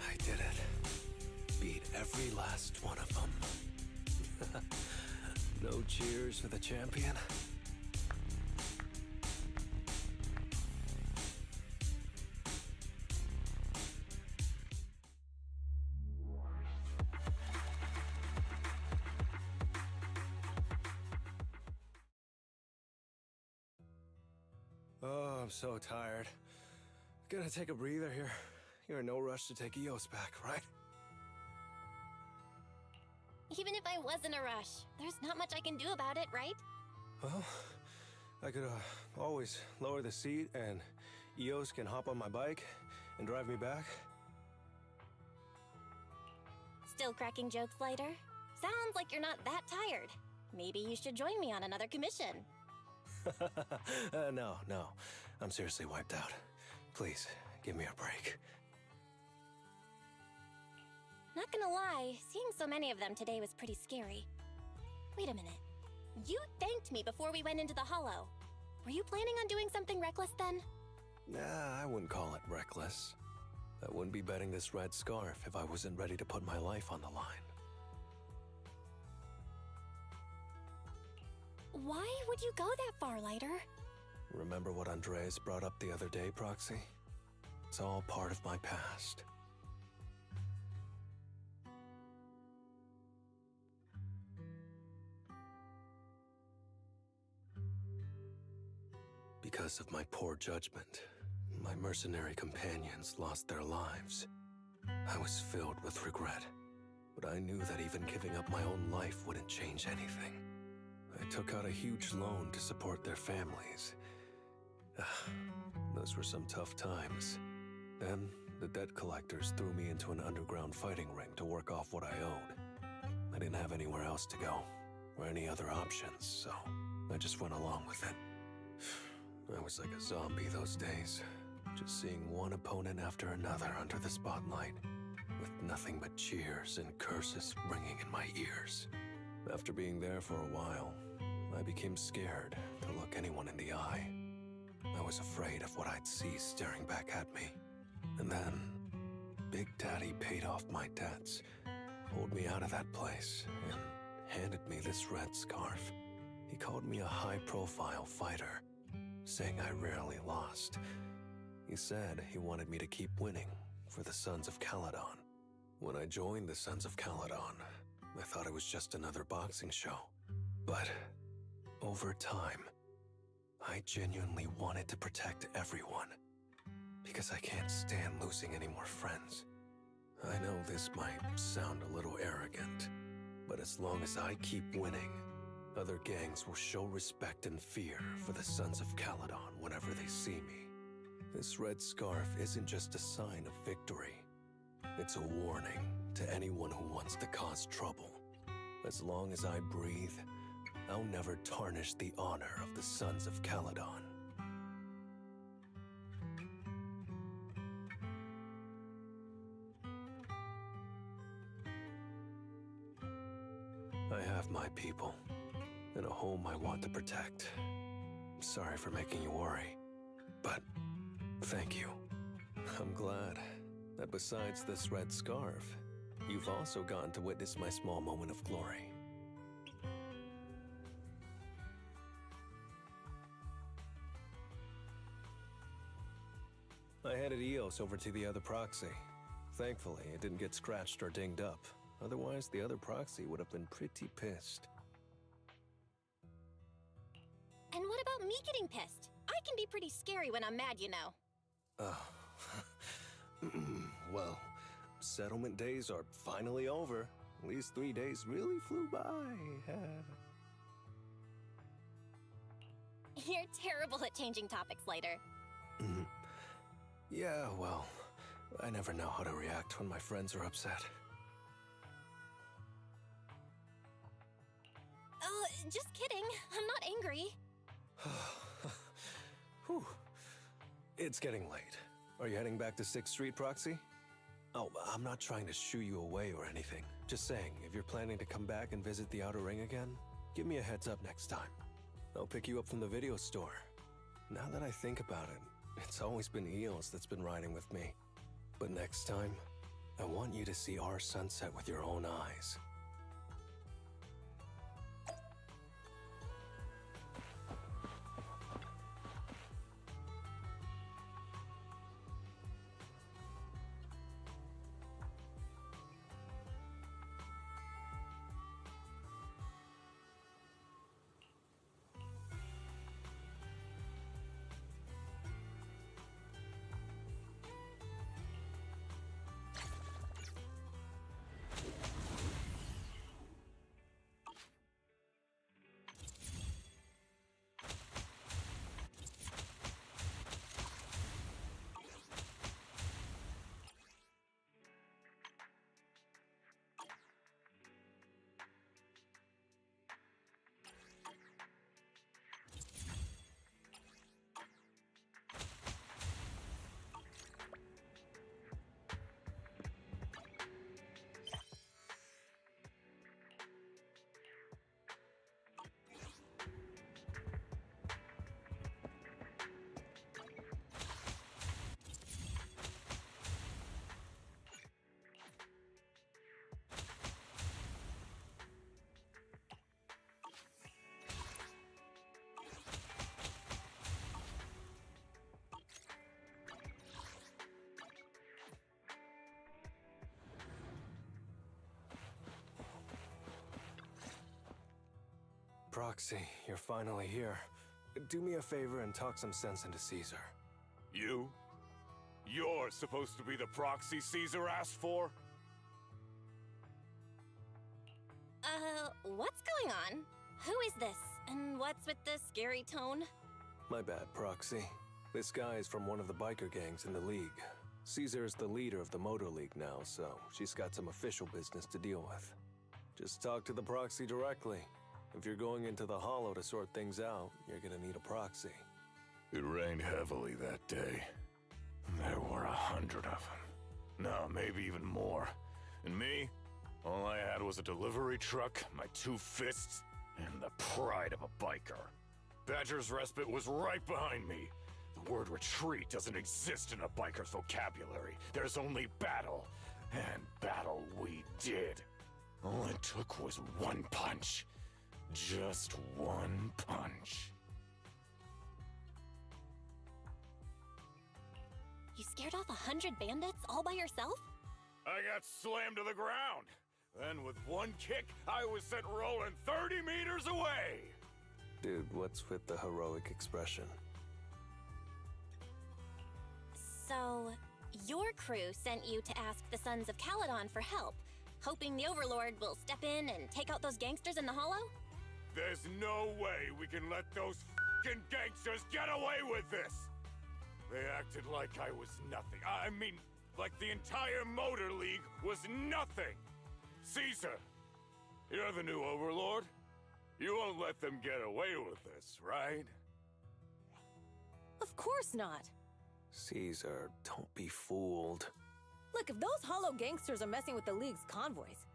[SPEAKER 3] I did it. Beat every last one of them. No cheers for the champion? Oh, I'm so tired. Gonna take a breather here. You're in no rush to take Eos back, right?
[SPEAKER 2] Even if I was in a rush, there's not much I can do about it, right?
[SPEAKER 3] Well, I could always lower the seat and Eos can hop on my bike and drive me back.
[SPEAKER 2] Still cracking jokes, Lighter? Sounds like you're not that tired. Maybe you should join me on another commission.
[SPEAKER 3] No. I'm seriously wiped out. Please, give me a break.
[SPEAKER 2] Not gonna lie, seeing so many of them today was pretty scary. Wait a minute. You thanked me before we went into the Hollow. Were you planning on doing something reckless then?
[SPEAKER 3] Nah, I wouldn't call it reckless. I wouldn't be betting this red scarf if I wasn't ready to put my life on the line.
[SPEAKER 2] Why would you go that far, Lighter?
[SPEAKER 3] Remember what Andreas brought up the other day, Proxy? It's all part of my past. Because of my poor judgment, my mercenary companions lost their lives. I was filled with regret, but I knew that even giving up my own life wouldn't change anything. I took out a huge loan to support their families. Those were some tough times. Then, the debt collectors threw me into an underground fighting ring to work off what I owed. I didn't have anywhere else to go, or any other options, so I just went along with it. I was like a zombie those days, just seeing one opponent after another under the spotlight, with nothing but cheers and curses ringing in my ears. After being there for a while, I became scared to look anyone in the eye. I was afraid of what I'd see staring back at me. And then, Big Daddy paid off my debts, pulled me out of that place, and handed me this red scarf. He called me a high-profile fighter, saying I rarely lost. He said he wanted me to keep winning for the Sons of Caledon. When I joined the Sons of Caledon, I thought it was just another boxing show. But over time, I genuinely wanted to protect everyone, because I can't stand losing any more friends. I know this might sound a little arrogant, but as long as I keep winning, other gangs will show respect and fear for the Sons of Caledon whenever they see me. This red scarf isn't just a sign of victory. It's a warning to anyone who wants to cause trouble. As long as I breathe, I'll never tarnish the honor of the Sons of Caledon. I have my people, and a home I want to protect. Sorry for making you worry, but thank you. I'm glad that besides this red scarf, you've also gotten to witness my small moment of glory. I handed Eos over to the other proxy. Thankfully, it didn't get scratched or dinged up. Otherwise, the other proxy would have been pretty pissed.
[SPEAKER 2] And what about me getting pissed? I can be pretty scary when I'm mad, you know.
[SPEAKER 3] Well, settlement days are finally over. These 3 days really flew by.
[SPEAKER 2] You're terrible at changing topics, Lighter.
[SPEAKER 3] Yeah, well, I never know how to react when my friends are upset.
[SPEAKER 2] Oh, just kidding. I'm not angry.
[SPEAKER 3] Whew. It's getting late. Are you heading back to 6th Street, Proxy? Oh, I'm not trying to shoo you away or anything. Just saying, if you're planning to come back and visit the Outer Ring again, give me a heads up next time. I'll pick you up from the video store. Now that I think about it, it's always been Eos that's been riding with me. But next time, I want you to see our sunset with your own eyes. Proxy, you're finally here. Do me a favor and talk some sense into Caesar.
[SPEAKER 9] You? You're supposed to be the proxy Caesar asked for?
[SPEAKER 2] What's going on? Who is this? And what's with the scary tone?
[SPEAKER 3] My bad, Proxy. This guy is from one of the biker gangs in the League. Caesar is the leader of the Motor League now, so she's got some official business to deal with. Just talk to the Proxy directly. If you're going into the Hollow to sort things out, you're gonna need a proxy.
[SPEAKER 9] It rained heavily that day. There were 100 of them. No, maybe even more. And me? All I had was a delivery truck, my 2 fists, and the pride of a biker. Badger's Respite was right behind me. The word retreat doesn't exist in a biker's vocabulary. There's only battle. And battle we did. All it took was one punch. Just one punch.
[SPEAKER 2] You scared off 100 bandits all by yourself?
[SPEAKER 9] I got slammed to the ground. Then with one kick, I was sent rolling 30 meters away.
[SPEAKER 3] Dude, what's with the heroic expression?
[SPEAKER 2] So, your crew sent you to ask the Sons of Caledon for help, hoping the Overlord will step in and take out those gangsters in the Hollow?
[SPEAKER 9] There's no way we can let those f***ing gangsters get away with this! They acted like I was nothing. I mean, like the entire Motor League was nothing! Caesar, you're the new Overlord. You won't let them get away with this, right?
[SPEAKER 7] Of course not.
[SPEAKER 3] Caesar, don't be fooled.
[SPEAKER 7] Look, if those Hollow gangsters are messing with the League's convoys,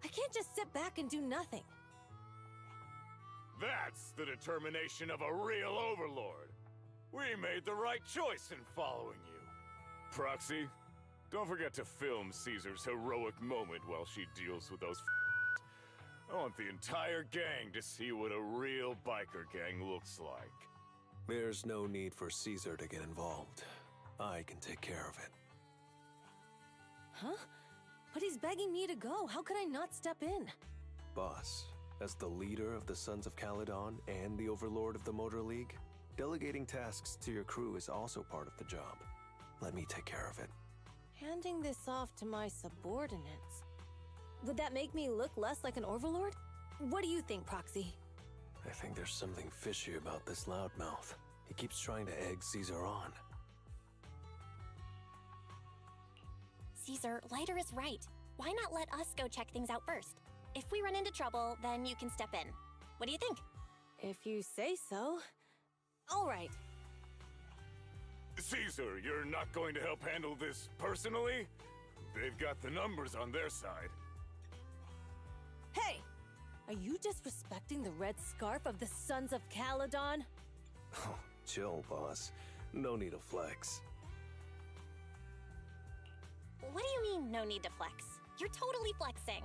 [SPEAKER 7] I can't just sit back and do nothing.
[SPEAKER 9] That's the determination of a real Overlord. We made the right choice in following you. Proxy, don't forget to film Caesar's heroic moment while she deals with those I want the entire gang to see what a real biker gang looks like.
[SPEAKER 3] There's no need for Caesar to get involved. I can take care of it.
[SPEAKER 7] Huh? But he's begging me to go. How could I not step in?
[SPEAKER 3] Boss, as the leader of the Sons of Caledon and the Overlord of the Motor League, delegating tasks to your crew is also part of the job. Let me take care of it.
[SPEAKER 7] Handing this off to my subordinates. Would that make me look less like an Overlord? What do you think, Proxy?
[SPEAKER 3] I think there's something fishy about this loudmouth. He keeps trying to egg Caesar on.
[SPEAKER 2] Caesar, Lighter is right. Why not let us go check things out first? If we run into trouble, then you can step in. What do you think?
[SPEAKER 7] If you say so. All right.
[SPEAKER 9] Caesar, you're not going to help handle this personally? They've got the numbers on their side.
[SPEAKER 7] Hey! Are you disrespecting the red scarf of the Sons of Caledon?
[SPEAKER 3] Oh, chill, boss. No need to flex.
[SPEAKER 2] What do you mean, no need to flex? You're totally flexing.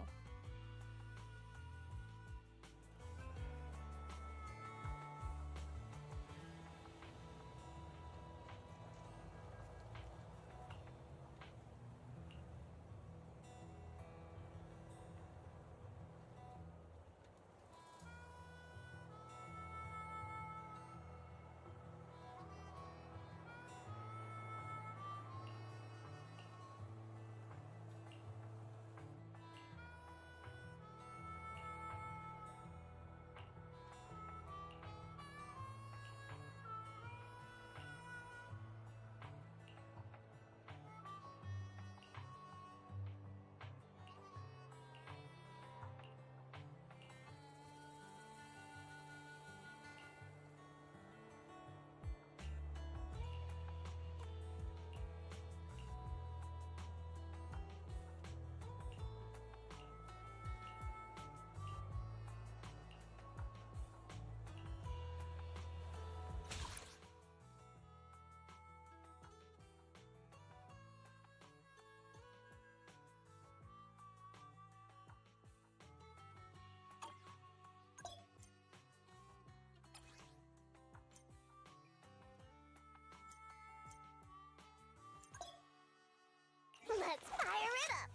[SPEAKER 5] Let's fire it up!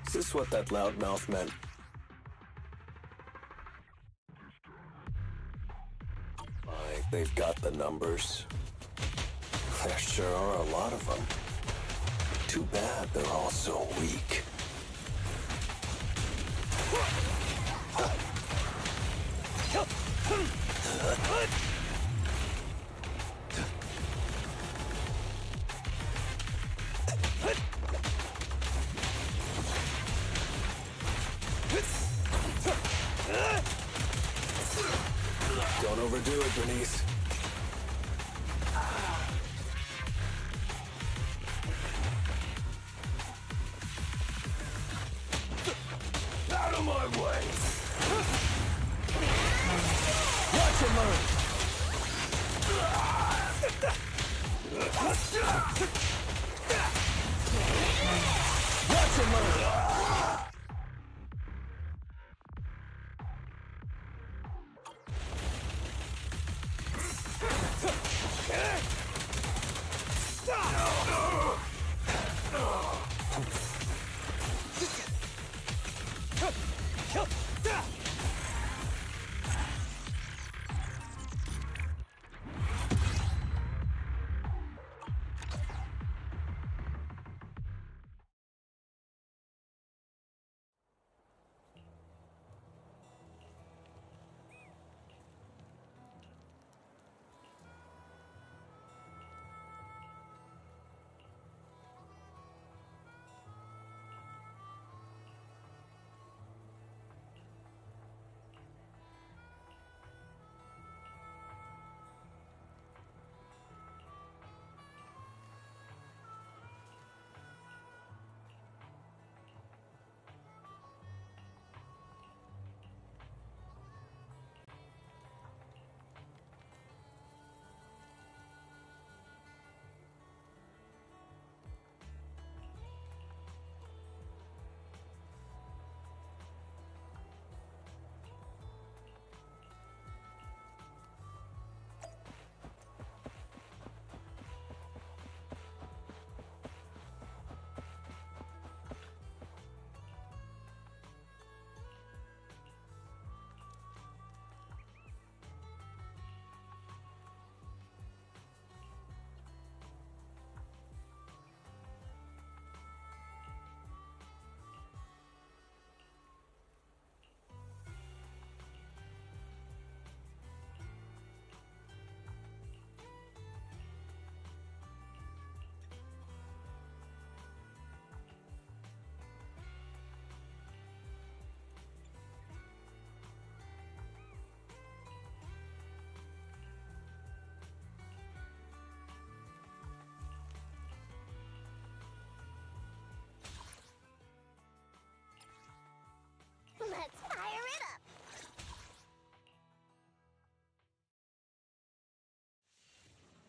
[SPEAKER 3] Is this what that loudmouth meant? Like, they've got the numbers. There sure are a lot of them. Too bad they're all so weak. Don't overdo it, Bernice. Out of my way! Watch him move! Watch him move!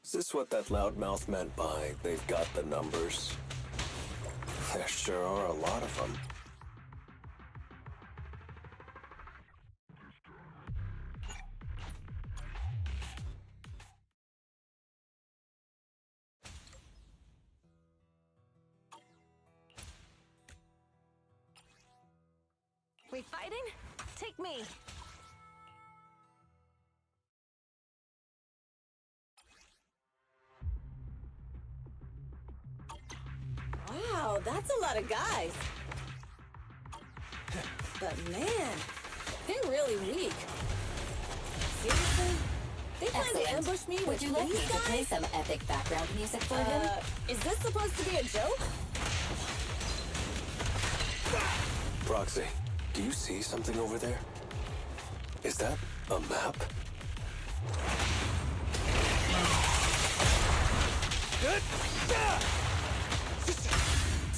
[SPEAKER 3] Is this what that loudmouth meant by they've got the numbers? There sure are a lot of them.
[SPEAKER 7] We fighting? Take me. Wow, that's a lot of guys. But man, they're really weak. Seriously? They plan to ambush me with
[SPEAKER 8] Would you like me
[SPEAKER 7] these
[SPEAKER 8] to play
[SPEAKER 7] guys?
[SPEAKER 8] some epic background music for him?
[SPEAKER 7] Is this supposed to be a joke?
[SPEAKER 3] Proxy, do you see something over there? Is that a map?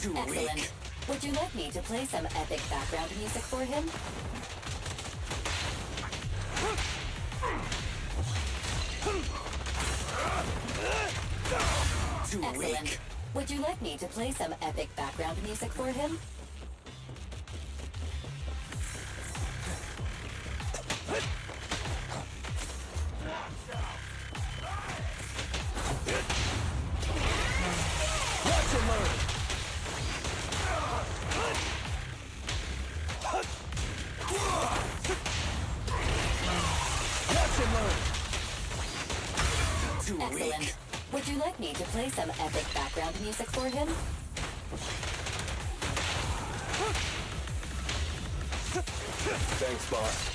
[SPEAKER 3] Too
[SPEAKER 8] Excellent.
[SPEAKER 3] weak.
[SPEAKER 8] Would you like me to play some epic background music for him?
[SPEAKER 3] Too
[SPEAKER 8] Excellent.
[SPEAKER 3] weak.
[SPEAKER 8] Would you like me to play some epic background music for him?
[SPEAKER 3] Watch and learn. Watch and learn. Too
[SPEAKER 8] Excellent.
[SPEAKER 3] weak.
[SPEAKER 8] Would you like me to play some epic background music for him?
[SPEAKER 3] Thanks, boss.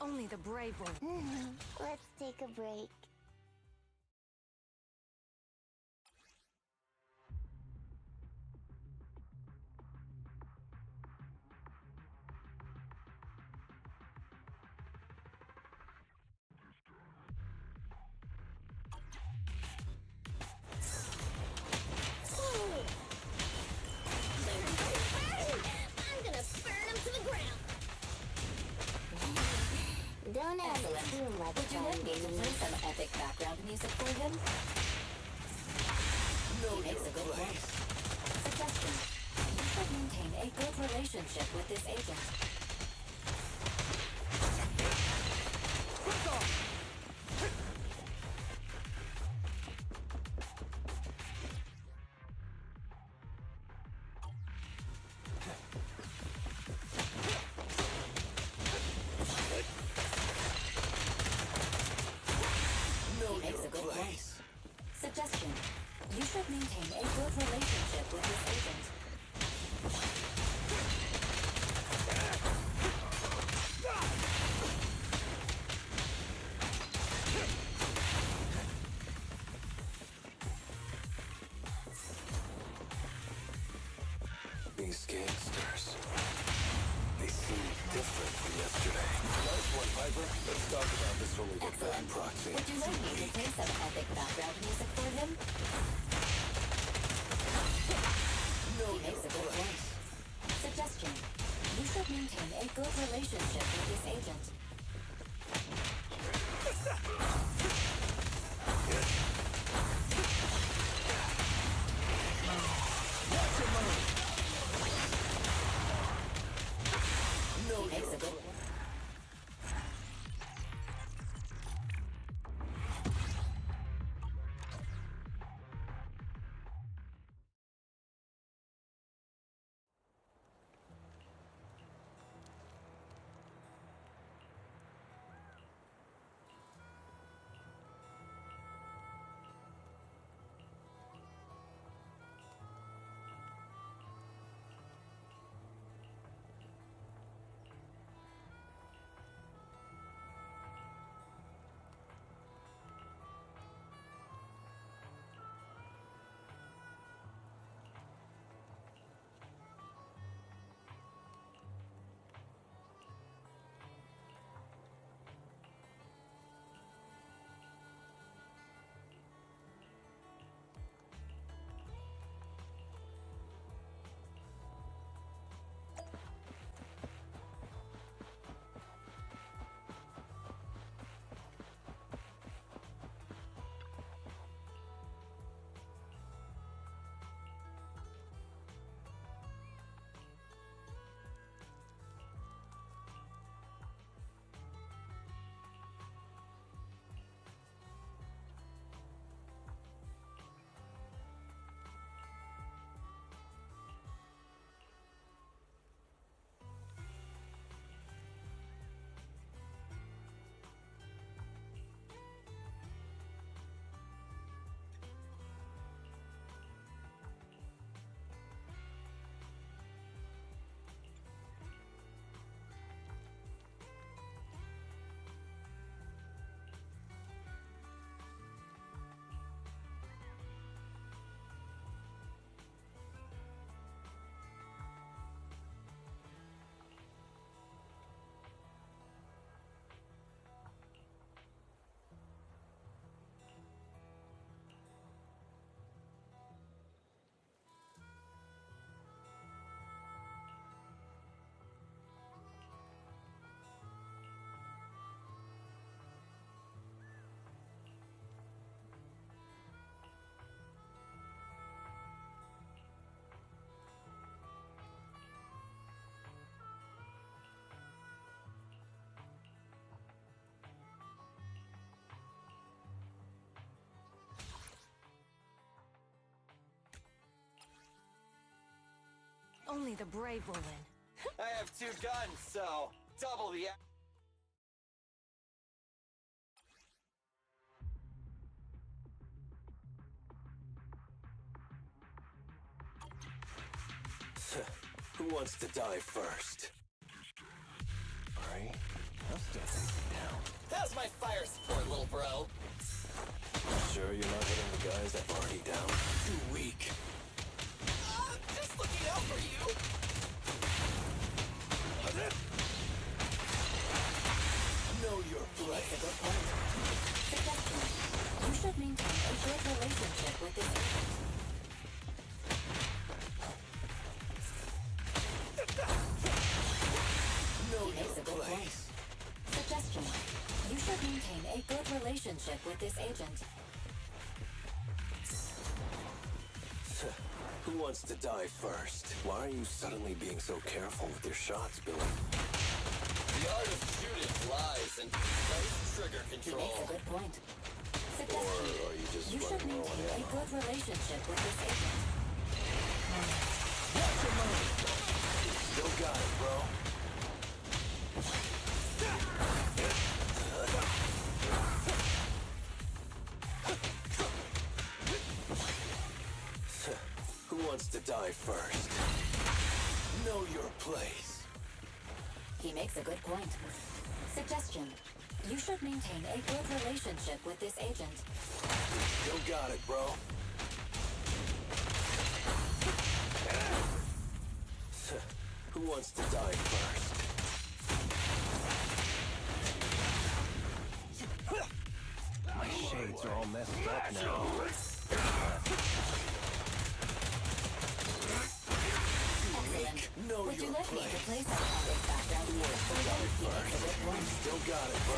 [SPEAKER 7] Only the brave will.
[SPEAKER 5] Let's take a break.
[SPEAKER 2] I'm gonna burn him to the ground.
[SPEAKER 5] Don't ask
[SPEAKER 8] Excellent.
[SPEAKER 5] too much.
[SPEAKER 8] Would you like me to play some epic background music for him? He makes a good point. Suggestion. You should maintain a good relationship with this agent. He makes a good point. Suggestion. You should maintain a good relationship with this agent.
[SPEAKER 3] These kids answers. They seem different from yesterday. Nice one, Piper. Let's talk about this when we get back, Proxy.
[SPEAKER 8] Would you like me to play some epic background music for him? He makes a good point. Suggestion. You should maintain a good relationship with this agent. He makes a good point.
[SPEAKER 7] Only the brave will win.
[SPEAKER 10] I have 2 guns, so double the...
[SPEAKER 3] Who wants to die first? Alright, I'll still take you down.
[SPEAKER 10] How's my fire support, little bro?
[SPEAKER 3] Sure you're not hitting the guys that are already down?
[SPEAKER 10] Too weak. Just looking out for you.
[SPEAKER 3] Know your place.
[SPEAKER 8] That's a good point. Suggestion. You should maintain a good relationship with this agent.
[SPEAKER 3] Know
[SPEAKER 8] He makes a good point. Suggestion. You should maintain a good relationship with this agent.
[SPEAKER 3] Who wants to die first? Why are you suddenly being so careful with your shots, Billy?
[SPEAKER 10] The art of shooting lies and nice trigger
[SPEAKER 8] He
[SPEAKER 10] control.
[SPEAKER 8] makes a good point.
[SPEAKER 3] Or
[SPEAKER 8] Suggestion.
[SPEAKER 3] are you just
[SPEAKER 8] You should
[SPEAKER 3] running low on
[SPEAKER 8] maintain a
[SPEAKER 3] ammo?
[SPEAKER 8] good relationship with this agent.
[SPEAKER 3] Still got it, bro. Who wants to die first? Know your place.
[SPEAKER 8] He makes a good point. Suggestion. You should maintain a good relationship with this agent.
[SPEAKER 3] Still got it, bro. Who wants to die first? My shades are all messed up now.
[SPEAKER 8] Excellent.
[SPEAKER 3] Know
[SPEAKER 8] Would you
[SPEAKER 3] your
[SPEAKER 8] like me to
[SPEAKER 3] place.
[SPEAKER 8] place this background music for you?
[SPEAKER 3] Still got it, bro.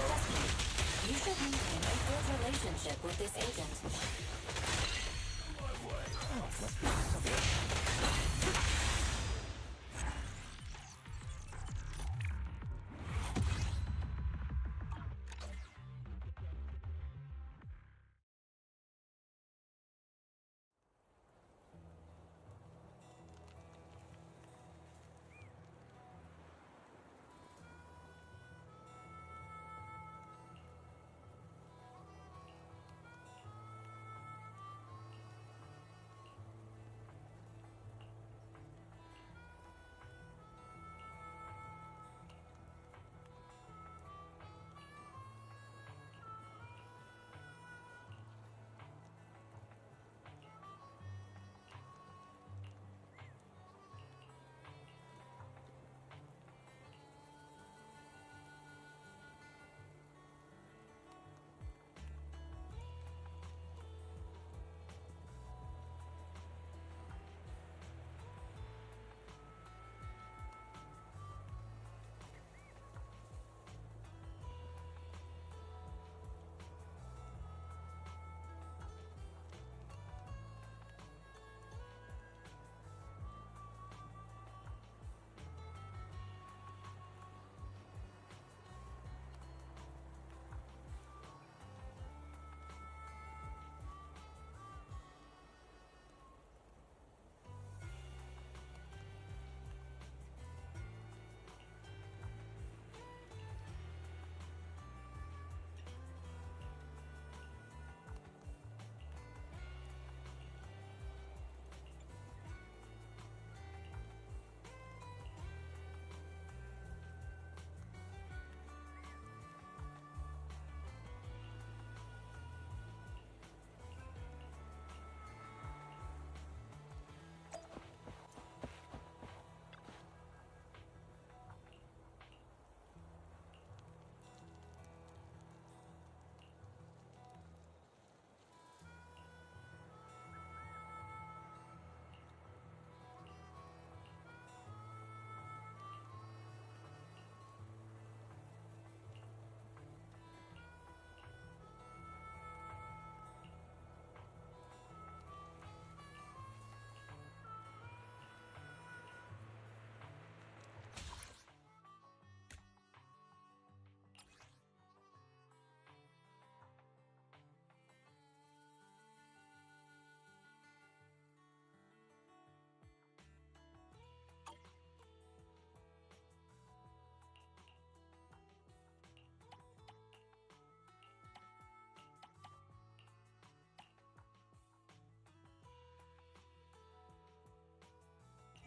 [SPEAKER 8] You should maintain a good relationship with this agent.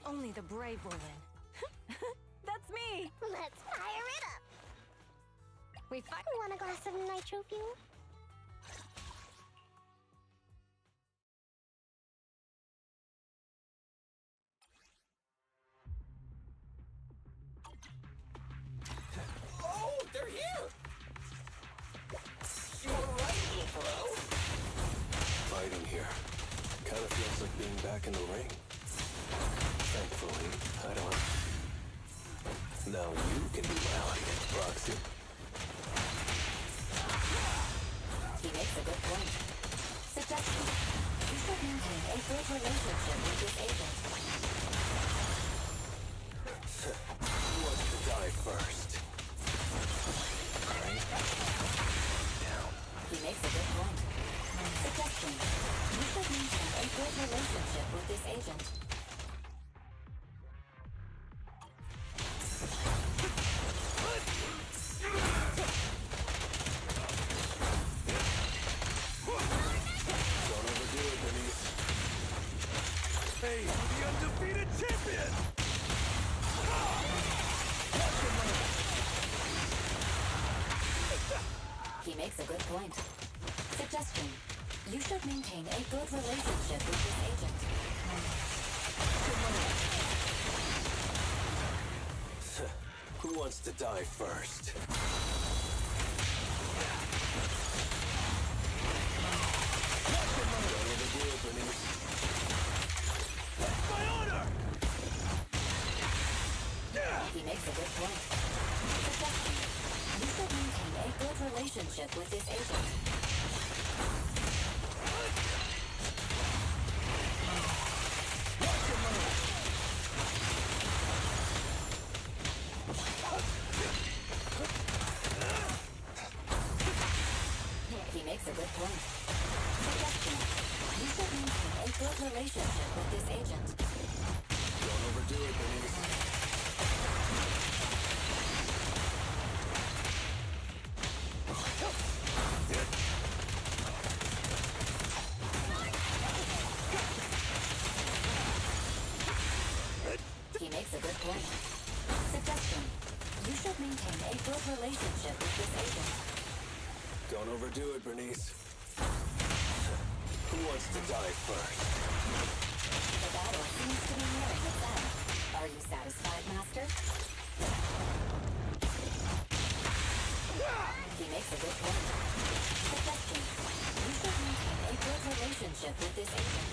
[SPEAKER 7] Only the brave will win. That's me!
[SPEAKER 5] Let's fire it up!
[SPEAKER 7] We fight.
[SPEAKER 5] Want a glass of nitro fuel?
[SPEAKER 11] Oh, they're here! You were right, little bro.
[SPEAKER 3] Fighting here. Kind of feels like being back in the ring. Thankfully, I don't. Now you can be my audience, Roxy.
[SPEAKER 8] He makes a good point. Suggestion. You should maintain a good relationship with this agent.
[SPEAKER 3] Who wants to die first? Right? Down.
[SPEAKER 8] He makes a good point. Suggestion. You should maintain a good relationship with this agent.
[SPEAKER 3] Don't overdo it, Denise. Hey, the undefeated champion!
[SPEAKER 8] He makes a good point. Suggestion. You should maintain a good relationship with this agent.
[SPEAKER 3] Who wants to die first? Don't overdo it, Bernice.
[SPEAKER 1] That's my honor!
[SPEAKER 8] He makes a good point. Suggestion. You should maintain a good relationship with this agent. He makes a good point. Suggestion. You should maintain a good relationship with this agent.
[SPEAKER 3] Don't overdo it, Bernice.
[SPEAKER 8] He makes a good point. Suggestion. You should maintain a good relationship with this agent.
[SPEAKER 3] Don't overdo it, Bernice. Who wants to die first?
[SPEAKER 8] The battle seems to be nearing its end. Are you satisfied, Master? He makes a good point. Suggestion. You should maintain a good relationship with this agent.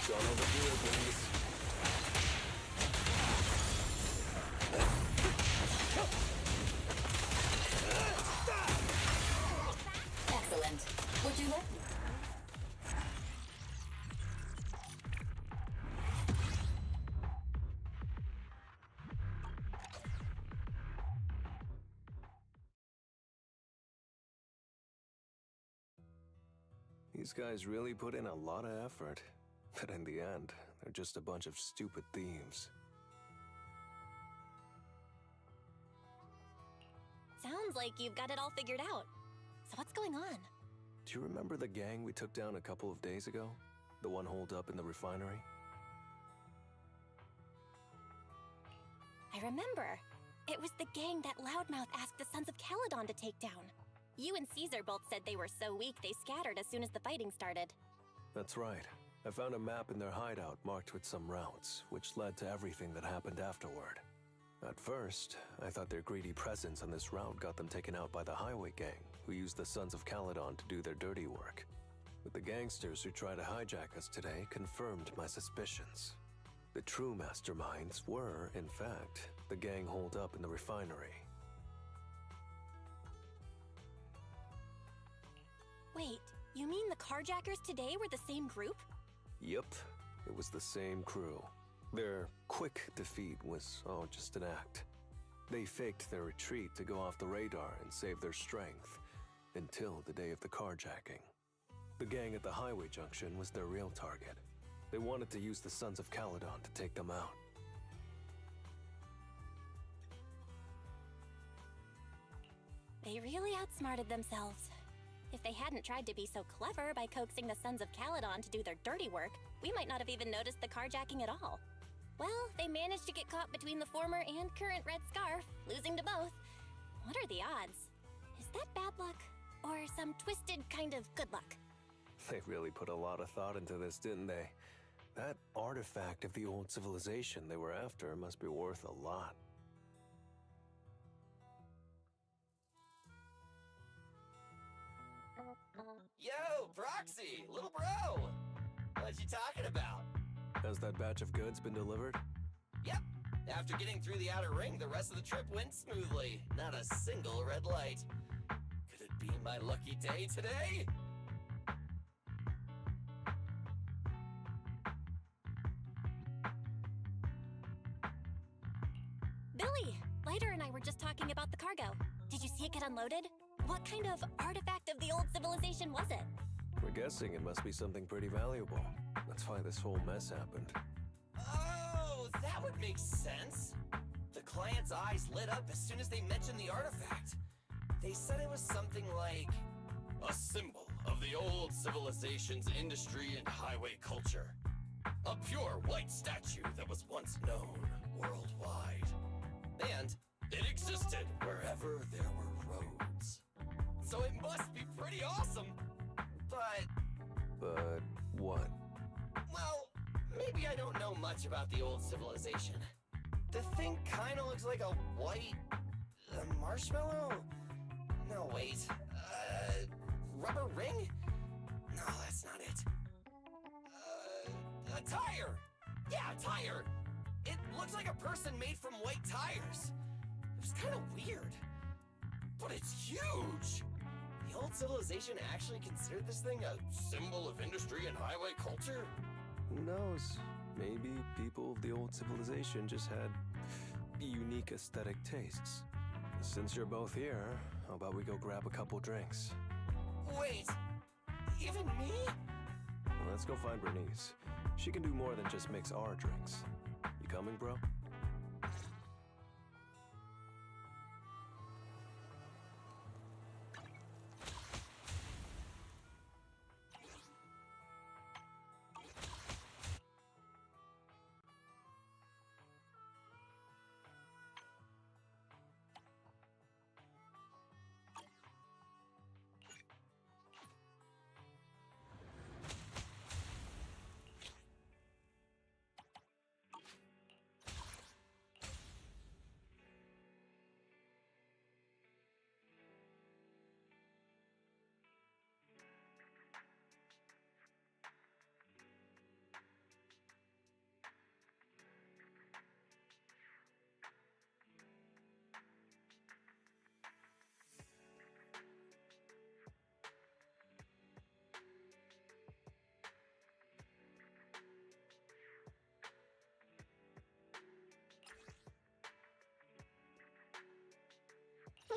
[SPEAKER 3] Don't overdo it, Bernice.
[SPEAKER 8] Excellent. Would you let me?
[SPEAKER 3] These guys really put in a lot of effort. But in the end, they're just a bunch of stupid thieves.
[SPEAKER 2] Sounds like you've got it all figured out. So what's going on?
[SPEAKER 3] Do you remember the gang we took down a couple of days ago? The one holed up in the refinery?
[SPEAKER 2] I remember. It was the gang that Loudmouth asked the Sons of Caledon to take down. You and Caesar both said they were so weak they scattered as soon as the fighting started.
[SPEAKER 3] That's right. I found a map in their hideout marked with some routes, which led to everything that happened afterward. At first, I thought their greedy presence on this route got them taken out by the highway gang, who used the Sons of Caledon to do their dirty work. But the gangsters who tried to hijack us today confirmed my suspicions. The true masterminds were, in fact, the gang holed up in the refinery.
[SPEAKER 2] Wait, you mean the carjackers today were the same group?
[SPEAKER 3] Yep, it was the same crew. Their quick defeat was, just an act. They faked their retreat to go off the radar and save their strength, until the day of the carjacking. The gang at the highway junction was their real target. They wanted to use the Sons of Caledon to take them out.
[SPEAKER 2] They really outsmarted themselves. If they hadn't tried to be so clever by coaxing the Sons of Caledon to do their dirty work, we might not have even noticed the carjacking at all. Well, they managed to get caught between the former and current Red Scarf, losing to both. What are the odds? Is that bad luck? Or some twisted kind of good luck?
[SPEAKER 3] They really put a lot of thought into this, didn't they? That artifact of the old civilization they were after must be worth a lot.
[SPEAKER 11] Yo, Proxy, little bro! What you talking about?
[SPEAKER 3] Has that batch of goods been delivered?
[SPEAKER 11] Yep. After getting through the outer ring, the rest of the trip went smoothly. Not a single red light. Could it be my lucky day today?
[SPEAKER 2] Billy! Lighter and I were just talking about the cargo. Did you see it get unloaded? What kind of artifact of the old civilization was it?
[SPEAKER 3] We're guessing it must be something pretty valuable. That's why this whole mess happened.
[SPEAKER 11] Oh, that would make sense. The client's eyes lit up as soon as they mentioned the artifact. They said it was something like a symbol of the old civilization's industry and highway culture. A pure white statue that was once known worldwide. And it existed wherever there were roads. So it must be pretty awesome. But
[SPEAKER 3] But what?
[SPEAKER 11] well, maybe maybe I don't know much about the old civilization. The thing kinda looks like a white... marshmallow? No, wait. Rubber ring? No, that's not it. A tire! Yeah, a tire! It looks like a person made from white tires. It was kinda weird. But it's huge! The old civilization actually considered this thing a symbol of industry and highway culture?
[SPEAKER 3] Who knows? Maybe people of the old civilization just had unique aesthetic tastes. Since you're both here, how about we go grab a couple drinks?
[SPEAKER 11] Wait, even me?
[SPEAKER 3] Let's go find Bernice. She can do more than just mix our drinks. You coming, bro?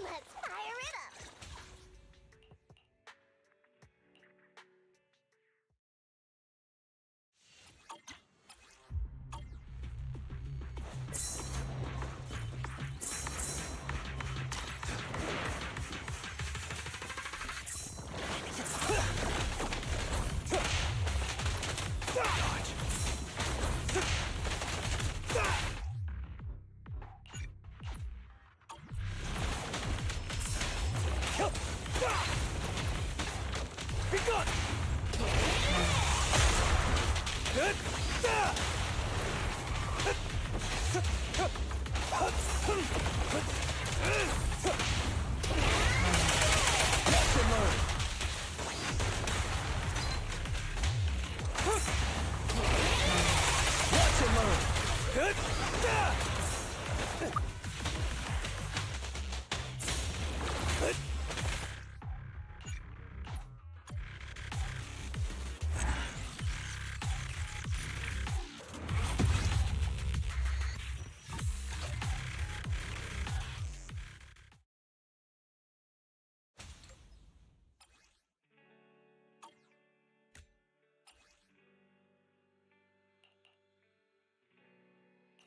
[SPEAKER 5] Let's fire it up!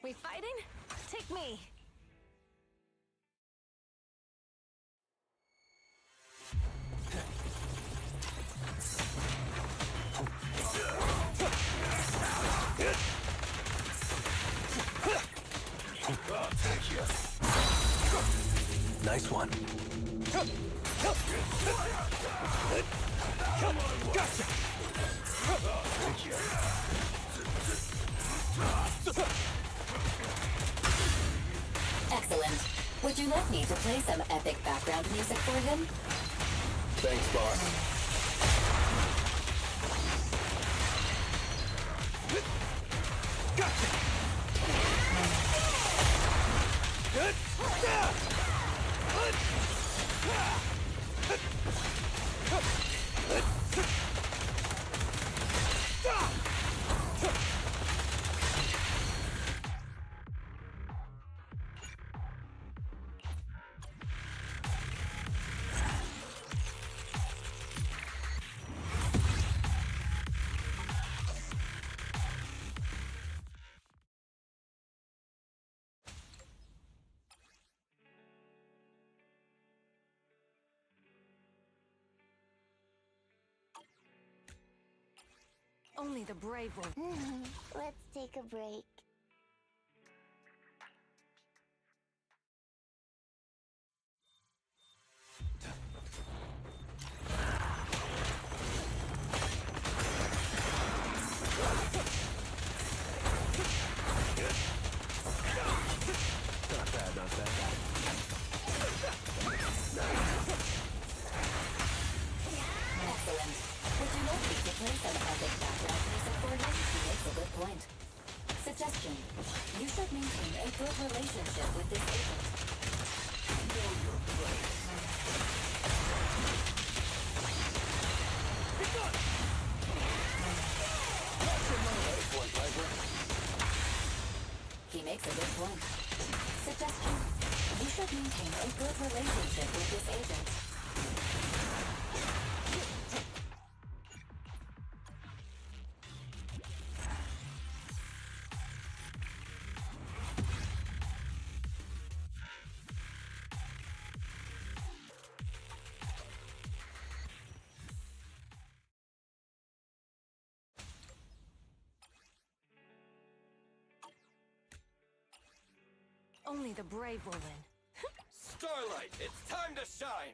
[SPEAKER 7] We fighting? Take me.
[SPEAKER 3] Nice one. Gotcha!
[SPEAKER 8] Excellent. Would you like me to play some epic background music for him?
[SPEAKER 3] Thanks, boss.
[SPEAKER 7] Only the brave will.
[SPEAKER 5] Let's take a break.
[SPEAKER 8] good relationship with this agent.
[SPEAKER 4] Know your place.
[SPEAKER 8] He makes a good point. Suggestion. You should maintain a good relationship with this agent.
[SPEAKER 7] Only the brave will win.
[SPEAKER 11] Starlight, it's time to shine!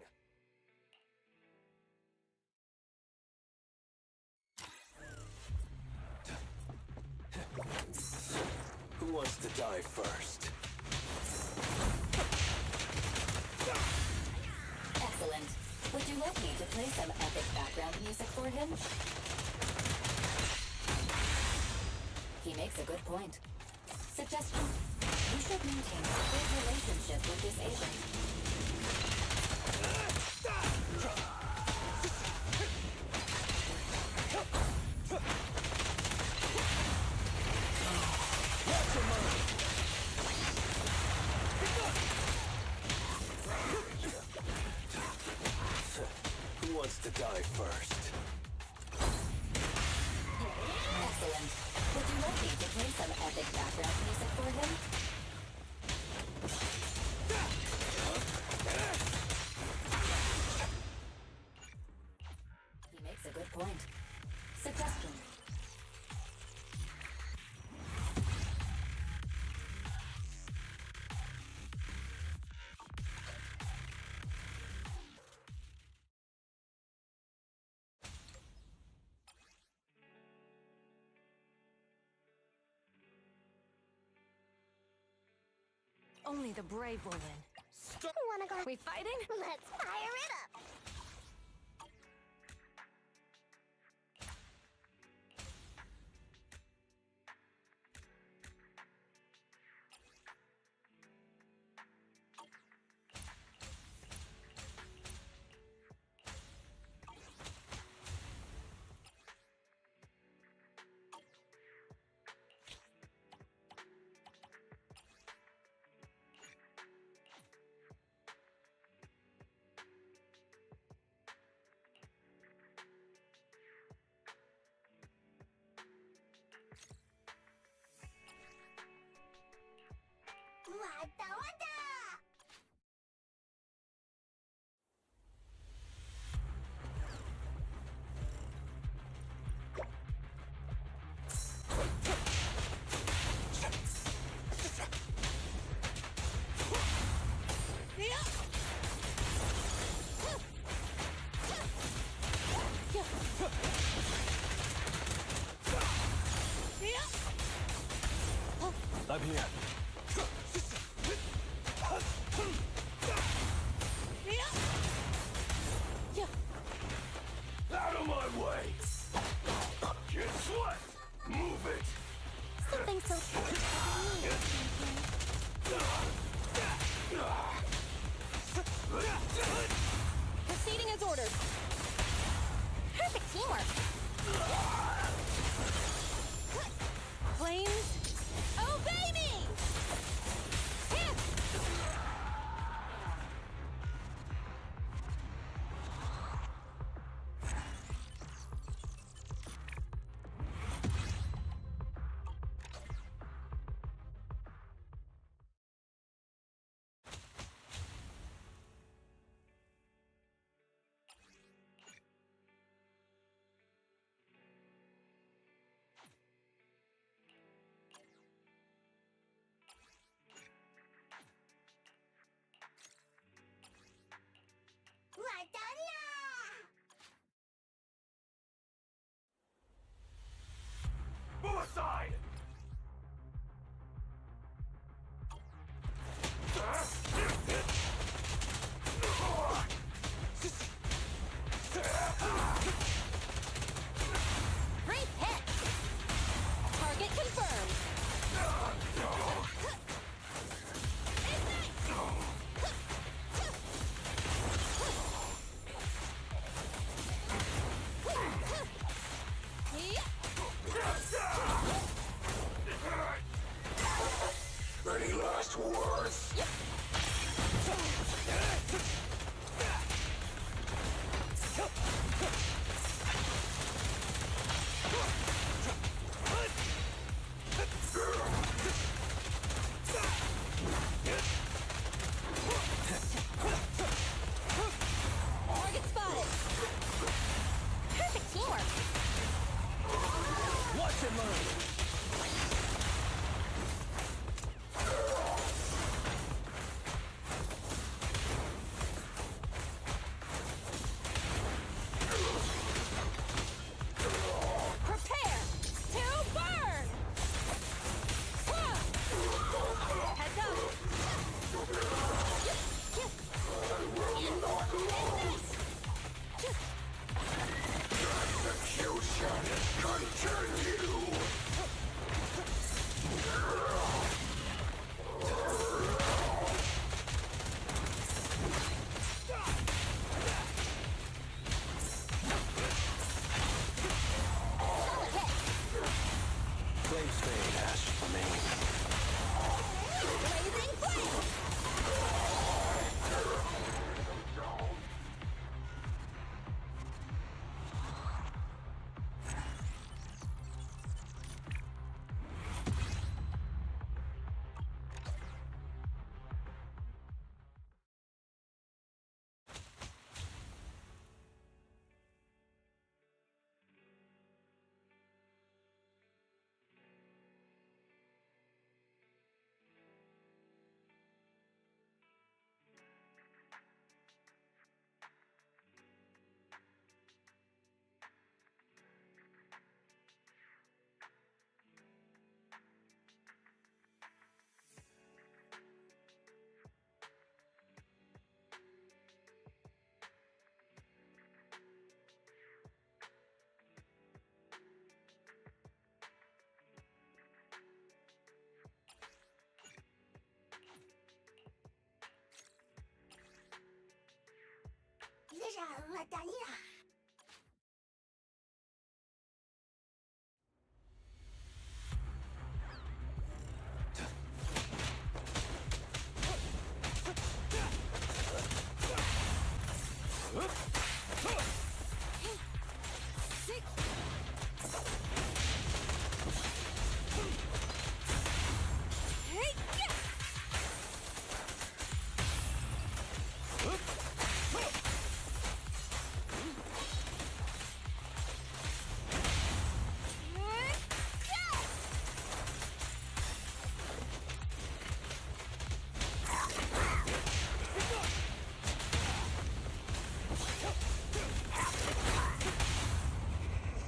[SPEAKER 3] Who wants to die first?
[SPEAKER 8] Excellent. Would you like me to play some epic background music for him? He makes a good point. Suggestion. You should maintain a good relationship with this agent.
[SPEAKER 3] Who wants to die first?
[SPEAKER 8] Excellent. Would you like me to play some epic background music for him? He makes a good point. Suggestion.
[SPEAKER 7] Only the brave will win.
[SPEAKER 5] Wanna go?
[SPEAKER 7] We fighting?
[SPEAKER 5] Let's fire it up! Wada wada!
[SPEAKER 3] I'm here.
[SPEAKER 9] Out of my way! Guess what? Move it!
[SPEAKER 5] Something so
[SPEAKER 7] Proceeding as ordered.
[SPEAKER 5] perfect teamwork.
[SPEAKER 7] Flames, obey me! Here!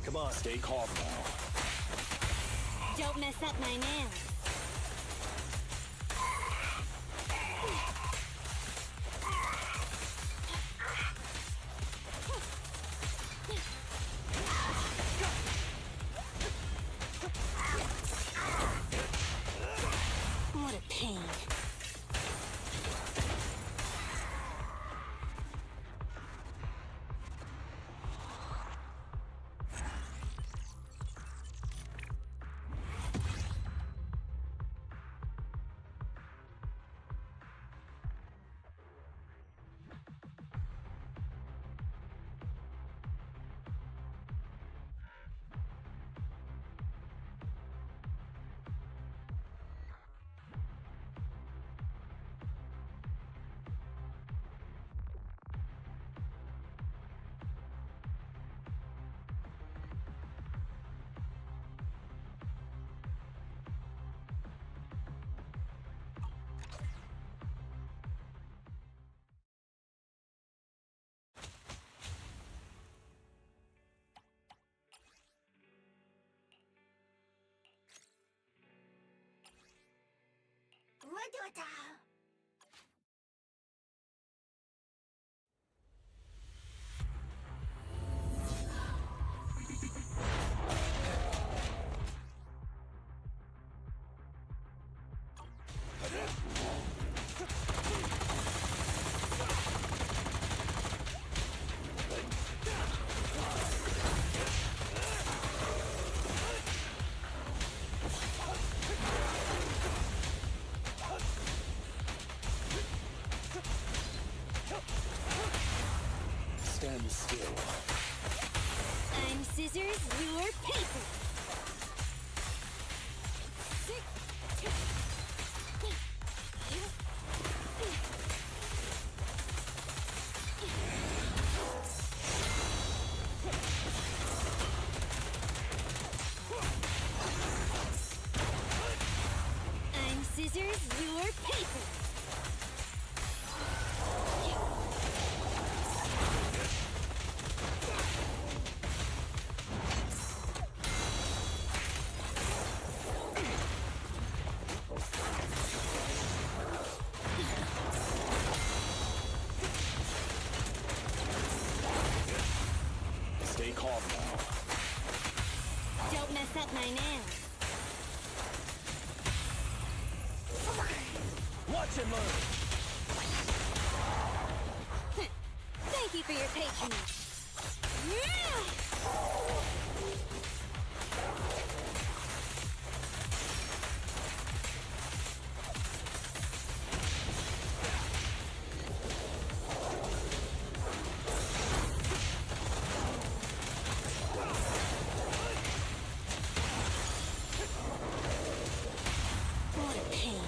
[SPEAKER 3] Come on, stay calm now.
[SPEAKER 2] Don't mess up my nails. What a pain.
[SPEAKER 3] Stand still.
[SPEAKER 2] I'm scissors, you're paper. I'm scissors, you're paper.
[SPEAKER 3] Stay calm now.
[SPEAKER 2] Don't mess up my nails.
[SPEAKER 3] Watch and learn.
[SPEAKER 2] Thank you for your patronage. What a pain.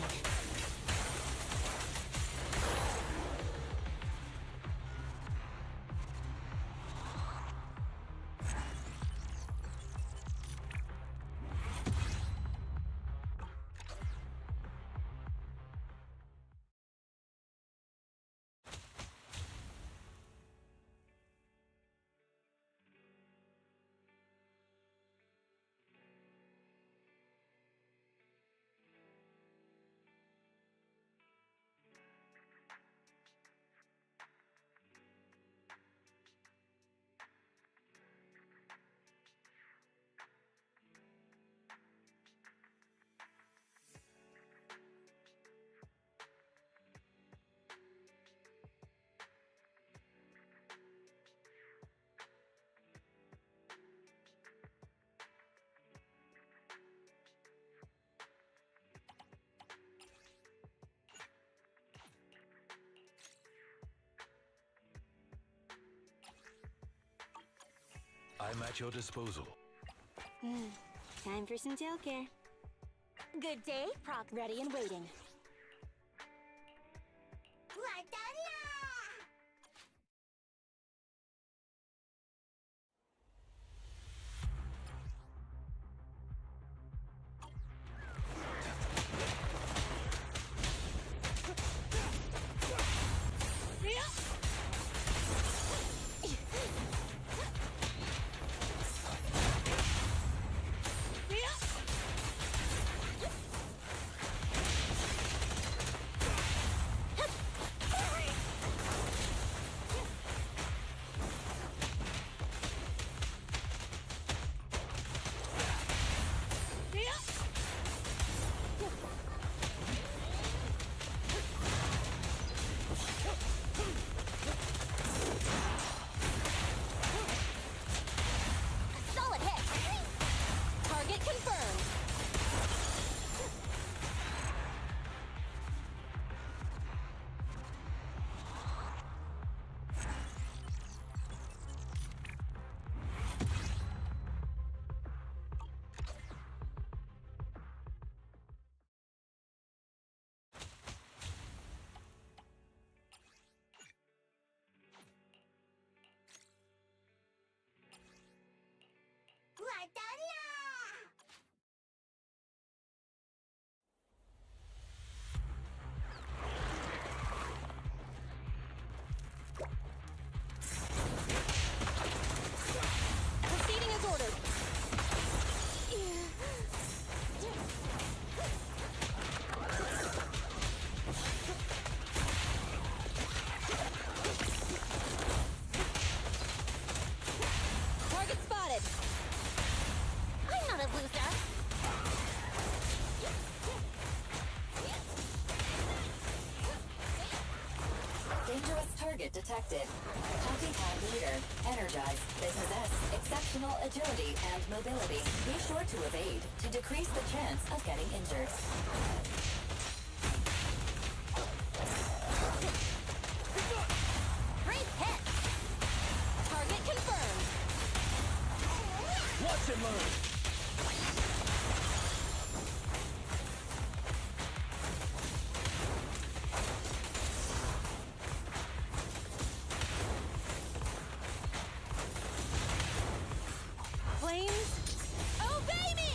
[SPEAKER 12] I'm at your disposal.
[SPEAKER 5] Time for some tail care.
[SPEAKER 2] Good day, Proc. Ready and waiting. Solid hit. Target confirmed. Proceeding as ordered. Target spotted. I'm not a loser.
[SPEAKER 8] Dangerous target detected. Copycat leader. Energized. They possess exceptional agility and mobility. Be sure to evade to decrease the chance of getting injured.
[SPEAKER 2] Great hit. Target confirmed.
[SPEAKER 12] Watch and learn!
[SPEAKER 2] Flames, obey me!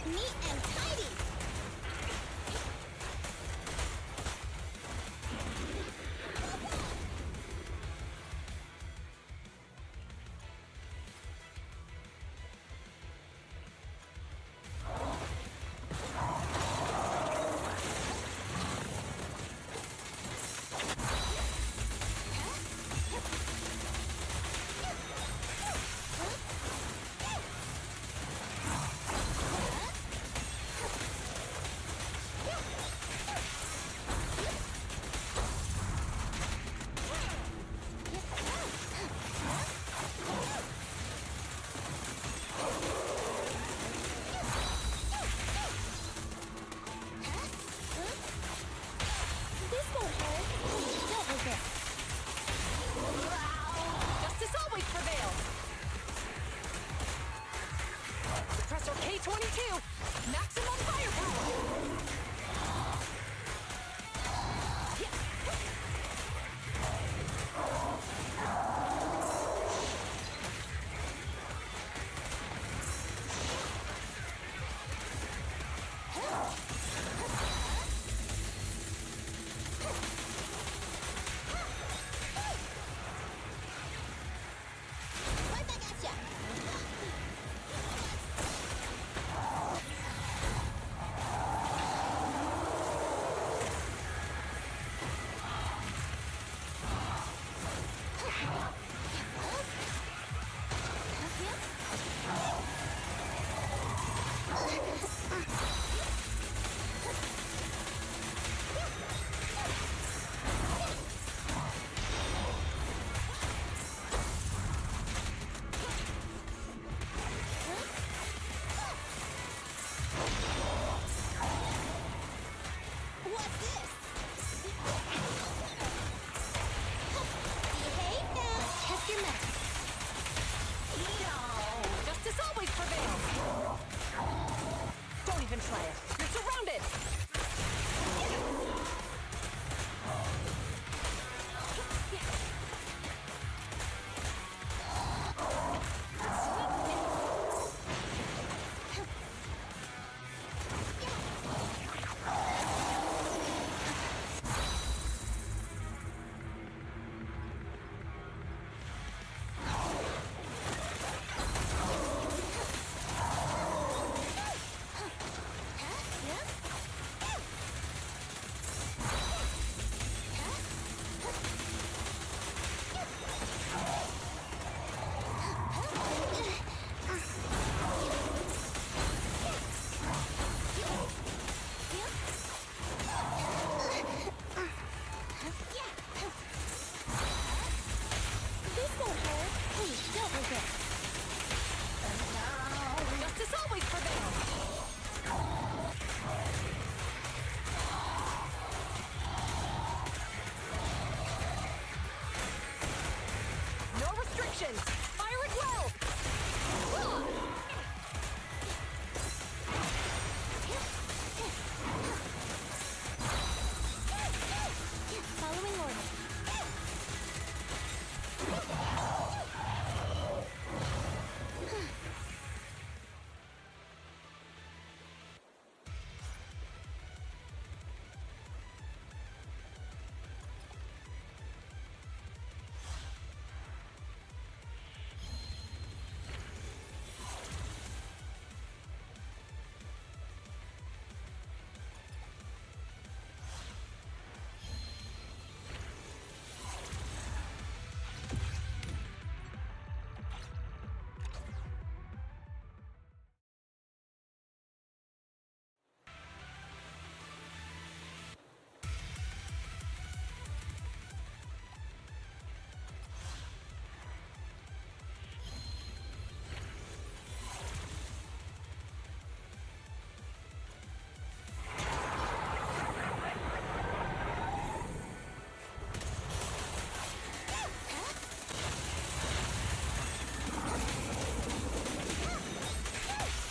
[SPEAKER 2] Neat and tidy!
[SPEAKER 7] Justice always prevails! Suppressor K-22! Maximum firepower!
[SPEAKER 2] Right back at ya! What's this? Behave now! Test your mettle.
[SPEAKER 7] Justice always prevails! Don't even try it! You're surrounded!
[SPEAKER 2] This won't hurt. Please, don't resist.
[SPEAKER 7] Justice always prevails! No restrictions! Fire it well!
[SPEAKER 2] Following order.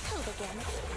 [SPEAKER 2] Hold again.